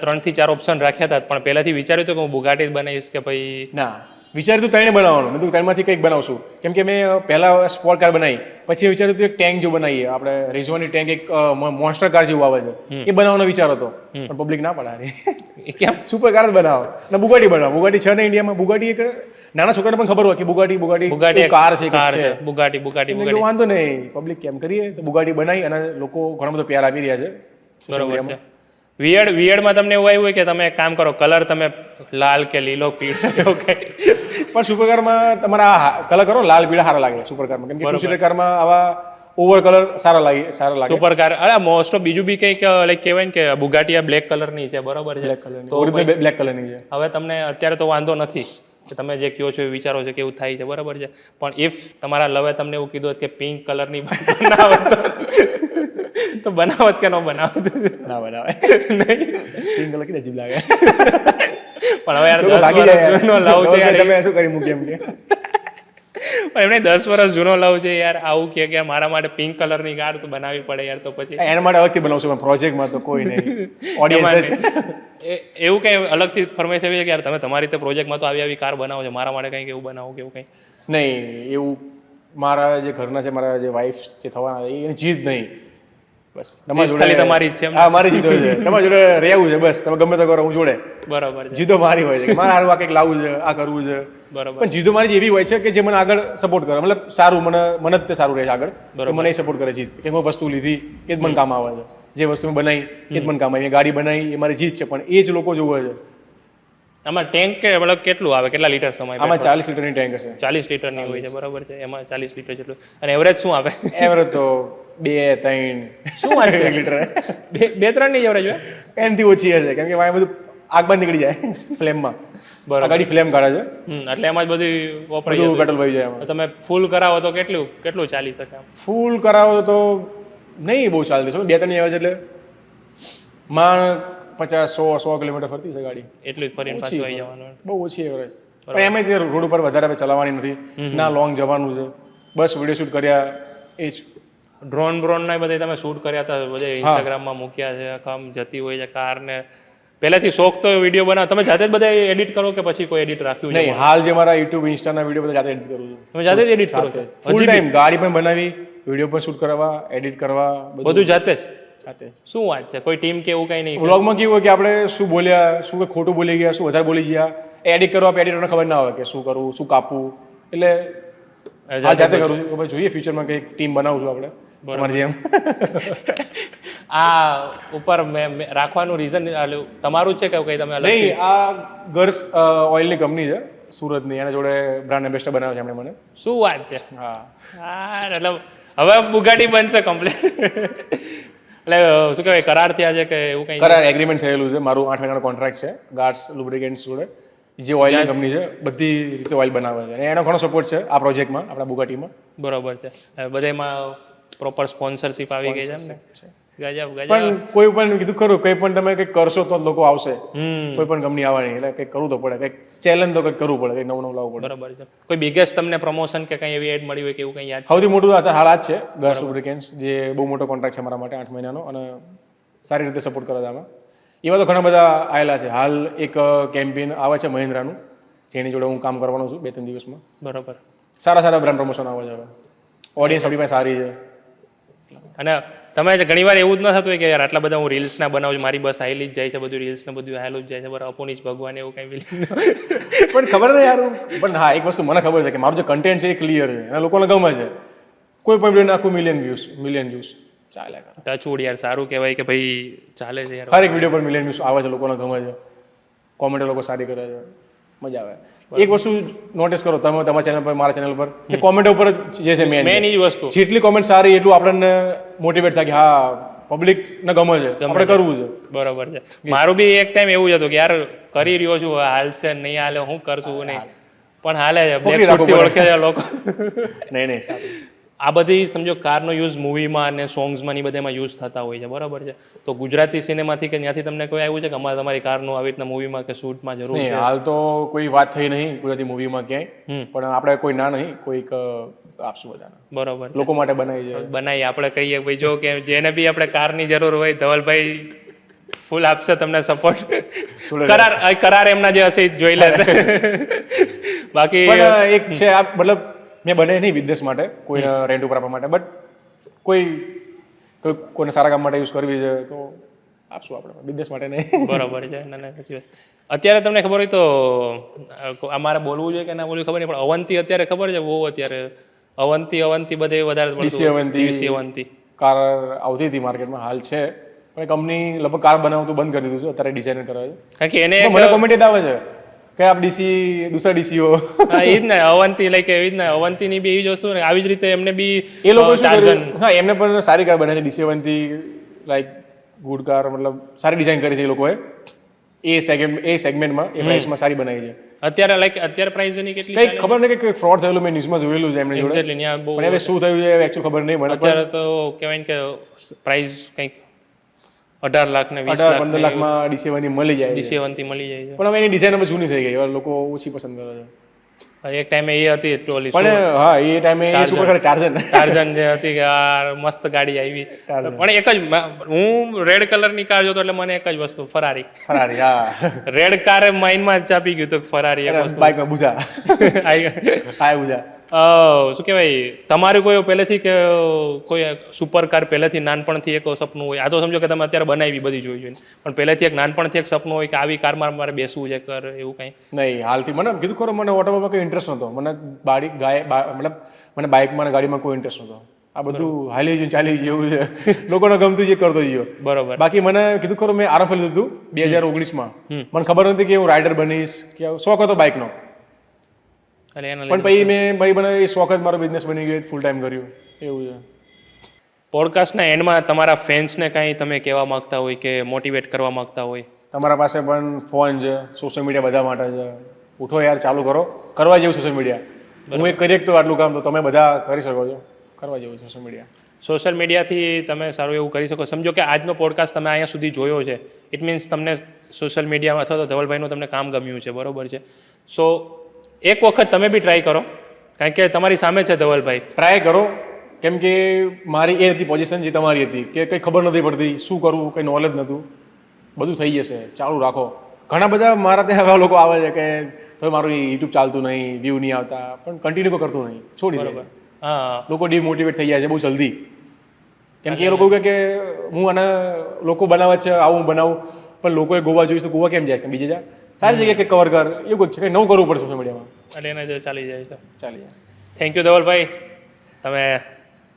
3 થી 4 ઓપ્શન રાખ્યા હતા, પણ પહેલાથી વિચાર્યું હતું કે હું બુગાટી જ બનાવીશ કે ભાઈ? ના, વિચાર્યું હતું 3 બનાવવાનું. મેં તો 3માંથી કંઈક બનાવશું, કેમ કે મેં પહેલા સ્પોર્ટ કાર બનાવી, પછી વિચાર્યું હતું એક ટેન્ક જેવું બનાવીએ આપણે, રેઝવાની ટેન્ક, એક મોન્સ્ટર કાર જેવું આવે છે, એ બનાવવાનો વિચાર હતો. પણ પબ્લિક ના પડાવે. કેમ? સુપર કાર જ બનાવો ને બુગાટી બનાવો. બુગાટી છે ને ઇન્ડિયામાં. બુગાટી એક નાના છોકરાને પણ ખબર હોય કે બુગાટી કાર છે, બુગાટી. વાંધો નહીં, પબ્લિક કેમ કરીએ તો બુગાટી બનાવી, અને લોકો ઘણો બધો પ્યાર આપી રહ્યા છે. બરોબર છે. વિયર્ડમાં તમને એવું આવ્યું હોય કે તમે એક કામ કરો, કલર તમે લાલ કે લીલો પીળો એવું કંઈ? પણ સુપરકારમાં તમારા કલર કરો લાલ પીળા સારા લાગે સુપરકારમાં, કેમ કે ટુ સીટર કારમાં આવા ઓવર કલર સારા લાગે. સુપર કાર અરે મોસ્ટ ઓફ બીજું બી કંઈક લાઈક કહેવાય ને કે બુગાટી આ બ્લેક કલરની છે, બરોબર છે, તો બ્લેક કલરની છે. હવે તમને અત્યારે તો વાંધો નથી કે તમે જે કહો છો એ વિચારો છો કે એવું થાય છે, બરાબર છે. પણ ઇફ તમારા લવે તમને એવું કીધું કે પિંક કલરની બનાવત તો બનાવત કે ન બનાવત? ના બનાવે. પિંક કલર કેટલી અજીબ લાગે. પણ હવે યાર લોકો 10 ભાગી જાય વર્ષ જૂનો લવ છે યાર તમે શું કરી મૂકી એમ કે પણ એમને 10 વર્ષ જૂનો લવ છે યાર, આવું કે મારા માટે પિંક કલરની કાર તો બનાવવી પડે યાર, તો પછી એના માટે અલગથી બનાવશું પણ પ્રોજેક્ટમાં તો કોઈ નહીં ઓડિયન્સ એવું કઈ અલગથી ફરમાઈશ એવી છે કે યાર તમે તમારી રીતે પ્રોજેક્ટમાં તો આવી કાર બનાવો છો, મારા માટે કંઈક એવું બનાવો કે એવું કંઈ? નહીં એવું મારા જે ઘરના છે, મારા જે વાઈફ જે થવાના છે એની જીદ નહીં, બસ તમારી ખાલી તમારી જ છે એમ? હા મારી જીદ હોય છે, તમારી જોડે રહેવું છે બસ, તમે ગમે તો કરો હું જોડે. બરાબર છે, જીદો મારી હોય છે કે મારે હારું આ કંઈક લાવવું છે, આ કરવું છે. બરાબર. પણ જીદો મારી એવી હોય છે કે જે મને આગળ સપોર્ટ કરે, મતલબ સારું મને જ તે સારું રહે છે આગળ, તો મને એ સપોર્ટ કરે જીદ કે કોઈ વસ્તુ લીધી એ જ મને કામ આવે છે, જે વસ્તુ મેં બનાવી એ જ મને કામ આવે, ગાડી બનાવી એ મારી જીદ છે, પણ એ જ લોકો જોવે છે. આમાં ટેન્ક કે મતલબ કેટલું આવે, કેટલા લીટર સમય? આમાં 40 લીટરની ટેન્ક હશે. 40 લીટરની હોય છે, બરાબર છે. એમાં 40 લીટર જેટલું. અને એવરેજ શું આવે? એવરેજ તો 2-3 શું વાત છે? લીટર 2-3 ની એવરેજ હોય? એનાથી ઓછી હશે, કેમ કે વાય બધું આગ બંધ નીકળી જાય ફ્લેમમાં. બરાબર. ગાડી ફ્લેમ કાઢે છે, એટલે એમાં જ બધી વપરાય બધું પેટ્રોલ વહી જાય એમાં. તમે ફૂલ કરાવો તો કેટલું ચાલી શકે? ફૂલ કરાવો તો નહીં બહુ ચાલતી છે, 2-3 એવરેજ એટલે માણ 50-100 કિલોમીટર ફરતી છે ગાડી, એટલું જ ફરીને પાછું આવી જવાનું. બહુ ઓછી એવરેજ. પણ એમાં તે રોડ ઉપર વધારે ચલાવવાની નથી, ના લોંગ જવાનું છે, બસ વિડીયો શૂટ કર્યા એ જ. ડ્રોન ના બધા તમે શૂટ કર્યા હતા, બધા ઇન્સ્ટાગ્રામમાં મૂક્યા છે, આમ જતી હોય છે કાર ને. પહેલાથી શોખ તો વિડીયો બનાવ, તમે જાતે જ બધા એડિટ કરો કે પછી કોઈ એડિટ રાખ્યું છે? નહીં, હાલ જે મારા યુટ્યુબ ઇન્સ્ટાના વિડીયો બધા જાતે એડિટ કરું છું. તમે જાતે જ એડિટ કરો છો? ફૂલ ટાઈમ ગાડી પણ બનાવી, વિડીયો પણ શૂટ કરવા, એડિટ કરવા, બધું જાતે જ? જાતે જ. શું વાત છે, કોઈ ટીમ કે એવું કઈ નહીં? વ્લોગમાં કેવું હોય કે આપણે શું બોલ્યા, શું ખોટું બોલી ગયા, શું વધારે બોલી ગયા, એડિટ કરવા એડિટરને ખબર ના હોય કે શું કરવું, શું કાપવું, એટલે આ જાતે કરું છું. હવે જોઈએ ફ્યુચરમાં કંઈક ટીમ બનાવું છું આપણે તમારી જેમ. આ ઉપર રાખવાનું રીઝન તમારું છે કે કઈ તમે અલગ? નહીં, આ ગર્લ્સ ઓઇલની કંપની છે સુરતની, એના જોડે બ્રાન્ડ એમ્બેસેડર બનાવે છે એમણે મને. શું વાત છે? હા, એટલે હવે બુગાટી બનશે કમ્પ્લીટ. એટલે શું કહેવાય, કરાર થયા છે કે એવું કંઈ? કરાર એગ્રીમેન્ટ થયેલું છે, મારું 8 મહિનાનો કોન્ટ્રાક્ટ છે ગાર્ડ્સ લુબ્રિકેન્ટ્સ જોડે, જે ઓઇલની કંપની છે, બધી રીતે ઓઇલ બનાવે છે, અને એનો ઘણો સપોર્ટ છે આ પ્રોજેક્ટમાં, આપણા બુગાટીમાં. બરોબર છે. બધામાં પ્રોપર સ્પોન્સરશિપ આવી ગઈ છે એમ ને? ગજબ ગજબ. પણ કોઈ પણ કીધું ખરું, કંઈ પણ તમે કંઈક કરશો તો જ લોકો આવશે, કોઈ પણ કંપની આવવાની, એટલે કંઈક કરવું તો પડે, કંઈક ચેલેન્જ તો કંઈક કરવું પડે, કંઈક નવું લાવવું પડે. બરાબર છે. કોઈ બિગેસ્ટ તમને પ્રમોશન કે કંઈ એવી એડ મળી હોય કે એવું કંઈ યાદ? સૌથી મોટું અત્યારે હાલ આ જ છે, ગર્લ્સ લુબ્રિકેન્ટ્સ, જે બહુ મોટો કોન્ટ્રાક્ટ છે મારા માટે 8 મહિનાનો, અને સારી રીતે સપોર્ટ કરે છે આમાં. એવા તો ઘણા બધા આવેલા છે. હાલ એક કેમ્પેન આવે છે મહિન્દ્રાનું, જેની જોડે હું કામ કરવાનો છું 2-3 દિવસમાં. બરાબર. સારા બ્રાન્ડ પ્રમોશન આવે છે હવે, ઓડિયન્સ આપણી પાસે સારી છે. અને તમે ઘણી વાર એવું જ ન થતું હોય કે યાર આટલા બધા હું રીલ્સ ના બનાવું છું, મારી બસ આવેલી જ જાય છે, બધું રીલ્સ ને બધું આવેલું જ જાય છે, બરાબર, અપુનીચ ભગવાન એવું કંઈ પણ ખબર નહીં યાર, પણ હા એક વસ્તુ મને ખબર છે કે મારું જે કન્ટેન્ટ છે એ ક્લિયર છે અને લોકોને ગમે છે. કોઈ પણ વિડીયો નાખું મિલિયન વ્યૂઝ ચાલે. ટચવુડ યાર, સારું કહેવાય કે ભાઈ ચાલે છે યાર. હર એક વિડીયો પર મિલિયન વ્યૂઝ આવે છે, લોકોને ગમે છે, કોમેન્ટ લોકો સારી કરે છે, મજા આવે. એક વસ્તુ નોટિસ કરો તમે તમારા ચેનલ પર, મારા ચેનલ પર, કે કોમેન્ટ ઉપર જ જે છે મેન એ વસ્તુ, જેટલી કોમેન્ટ સારી એટલું આપણને મોટિવેટ થાય કે હા પબ્લિકને ગમે છે, આપણે કરવું છે. બરોબર છે. મારું બી એક ટાઈમ એવું જ હતું કે યાર કરી રહ્યો છું, હાલશે નહીં હાલે, હું કરશું નહીં, પણ હાલે છે, બ્લેક સૂટથી ઓળખે છે લોકો. નહીં સારું. આ બધી સમજો કારનો યુઝ મૂવીમાં અને સોંગ્સમાં ની બધામાં યુઝ થતા હોય છે, બરાબર છે. તો ગુજરાતી સિનેમાથી કે ત્યાંથી તમને કોઈ આવ્યું છે કે અમારે તમારી કારનું આવી રીતના મૂવીમાં કે શૂટમાં જરૂર છે? હાલ તો કોઈ વાત થઈ નહીં ગુજરાતી મૂવીમાં ક્યાંય, પણ આપણે કોઈ ના નહીં, કોઈક આપશું બધાને. બરોબર, લોકો માટે બનાવી છે, બનાવી આપણે કહીએ ભાઈ જો કે જેને બી આપણે કારની જરૂર હોય, ધવલભાઈ ફૂલ આપશે તમને સપોર્ટ. કરાર એમના જે હશે જોઈ લેશે. બાકી એક છે આ, મતલબ મેં બને નહીં બિઝનેસ માટે, કોઈને રેન્ટ ઉપર આપવા માટે, બટ કોઈને સારા કામ માટે યુઝ કરવી છે તો આપશું આપણે, બિઝનેસ માટે નહીં. બરોબર છે. અત્યારે તમને ખબર હોય તો અમારે બોલવું જોઈએ કે ના બોલવું ખબર નહીં, પણ અવંતી અત્યારે ખબર છે બહુ, અત્યારે અવંતી બધે વધારે ડીસી અવંતી કાર આવતી હતી માર્કેટમાં, હાલ છે પણ કંપની લગભગ કાર બનાવતું બંધ કરી દીધું છે, અત્યારે ડિઝાઇનર કરે છે. કારણ કે એને મને કોમેન્ટ આવે છે કે આપ ડીસી દૂસરા ડીસી હો. હા એ જ ને, અવંતી લાઈક એવી જ ને, અવંતીની બી એવી જ વસ્તુ ને, આવી જ રીતે એમને બી એ લોકો શું કર્યું, હા એમને પણ સારી કાર બને છે DC Avanti, like good car, મતલબ સારી ડિઝાઇન કરી છે એ લોકોએ, એ સેગમેન્ટમાં એ પ્રાઇસમાં સારી બનાવી છે. અત્યારે પ્રાઇસ એની કેટલી કંઈક ખબર નહીં કે ફ્રોડ થયેલું મેં ન્યૂઝમાં જોયેલું છે એમને જોડે, પણ હવે શું થયું છે એકચ્યુઅલ ખબર નહીં મને. અત્યારે તો કહેવાય કે પ્રાઇસ કંઈક 18 લાખ ને 20 લાખ 15 લાખમાં D7 મળી જાય છે. D7 થી મળી જાય પણ હવે એની ડિઝાઇન હવે જૂની થઈ ગઈ, હવે લોકો ઓછી પસંદ કરે છે. છે એક ટાઈમે એ હતી ટોલી પણ હા એ ટાઈમે એ સુપર કાર ટાર્ઝન જે હતી કે આ મસ્ત ગાડી આવી, પણ એક જ હું રેડ કલરની કાર જોતો એટલે મને એક જ વસ્તુ ફરારી હા રેડ કાર માઇન્ડમાં જ ચાપી ગયું તો ફરારી એક વસ્તુ બાઇકમાં બુઝા હા બુઝા. શું કહેવાય તમારું કોઈ પહેલેથી કે કોઈ સુપર કાર પહેલેથી નાનપણથી એક સપનું હોય? આ તો સમજો કે તમે અત્યારે બનાવી બધી જોઈ જોઈને, પણ પહેલેથી એક નાનપણથી એક સપનું હોય કે આવી કારમાં મારે બેસવું છે કર એવું કંઈ? નહીં, હાલથી મને કીધું ખરો મને ઓટોમાં કંઈ ઇન્ટરેસ્ટ નહોતો. મને મતલબ મને બાઇકમાં અને ગાડીમાં કોઈ ઇન્ટરેસ્ટ નહોતો. આ બધું હાલી ગયું ચાલી જેવું છે, લોકોને ગમતું જે કરતો ગયો. બરોબર. બાકી મને કીધું ખરો મેં આરએફ લીધું હતું 2019માં. મને ખબર નથી કે હું રાઇડર બનીશ, કે શોખ હતો બાઇકનો. પણ પછી મેં મને એ શોખ જ મારો બિઝનેસ બની ગયો, ફૂલ ટાઈમ કર્યું એવું છે. પોડકાસ્ટના એન્ડમાં તમારા ફેન્સને કાંઈ તમે કહેવા માંગતા હોય કે મોટિવેટ કરવા માંગતા હોય? તમારા પાસે પણ ફોન છે, સોશિયલ મીડિયા બધા માટે છે. ઉઠો યાર, ચાલુ કરો, કરવા જેવું સોશિયલ મીડિયા. હું એક કરી શકતો આટલું કામ, તો તમે બધા કરી શકો છો. કરવા જેવું સોશિયલ મીડિયા. સોશિયલ મીડિયાથી તમે સારું એવું કરી શકો. સમજો કે આજનો પોડકાસ્ટ તમે અહીંયા સુધી જોયો છે, ઇટ મીન્સ તમને સોશિયલ મીડિયામાં અથવા તો ધવલભાઈનું તમને કામ ગમ્યું છે, બરોબર છે. સો એક વખત તમે બી ટ્રાય કરો, કારણ કે તમારી સામે છે ધવલભાઈ. ટ્રાય કરો, કેમ કે મારી એ હતી પોઝિશન જે તમારી હતી કે કંઈ ખબર નથી પડતી, શું કરવું કંઈ નોલેજ નહોતું. બધું થઈ જશે, ચાલુ રાખો. ઘણા બધા મારા ત્યાં એવા લોકો આવે છે કે તો મારું યુટ્યુબ ચાલતું નહીં, વ્યૂ નહીં આવતા, પણ કન્ટિન્યુ કરતું નહીં, છોડી દે. હા, લોકો ડિમોટિવેટ થઈ જાય છે બહુ જલ્દી, કેમ કે એ લોકો કહે કે હું આને લોકો બનાવે છે આવું બનાવું, પણ લોકોએ ગોવા જોઈશ તો ગોવા કેમ જાય, કે બીજે જા સારી જગ્યાએ કંઈક કવર કર, એવું કંઈક છે, કંઈ નવું કરવું પડે સોશિયલ મીડિયામાં. એટલે એને જે ચાલી જાય છે. ચાલી જાય. થેન્ક યુ ધવલભાઈ, તમે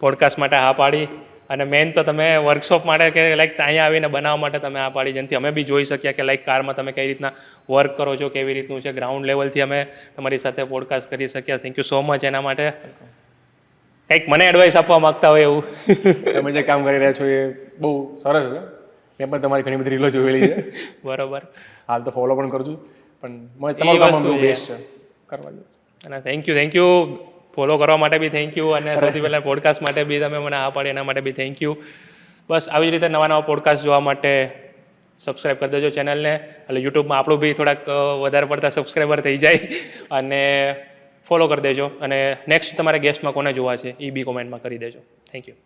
પોડકાસ્ટ માટે હા પાડી, અને મેઇન તો તમે વર્કશોપ માટે કે લાઈક અહીંયા આવીને બનાવવા માટે તમે આ પાડી, જેનાથી અમે બી જોઈ શક્યા કે લાઈક કારમાં તમે કઈ રીતના વર્ક કરો છો, કેવી રીતનું છે. ગ્રાઉન્ડ લેવલથી અમે તમારી સાથે પોડકાસ્ટ કરી શક્યા. થેન્ક યુ સો મચ એના માટે. કંઈક મને એડવાઇસ આપવા માગતા હોય એવું? તમે જે કામ કરી રહ્યા છો એ બહુ સરસ છે. મેં પણ તમારી ઘણી બધી રીલો જોયેલી છે. બરોબર. હાલ તો ફોલો પણ કરું છું, પણ તમારું કામ બહુ બેસ્ટ છે, કરવા જોઈએ. અને થેન્ક યુ ફોલો કરવા માટે બી થેન્ક યુ, અને સૌથી પહેલાં પોડકાસ્ટ માટે બી તમે મને આ પાડી એના માટે બી થેન્ક યુ. બસ આવી જ રીતે નવા નવા પોડકાસ્ટ જોવા માટે સબસ્ક્રાઈબ કરી દેજો ચેનલને. એટલે યુટ્યુબમાં આપણું બી થોડાક વધારે પડતા સબસ્ક્રાઈબર થઈ જાય, અને ફોલો કરી દેજો. અને નેક્સ્ટ તમારે ગેસ્ટમાં કોને જોવા છે એ બી કોમેન્ટમાં કરી દેજો. Thank you.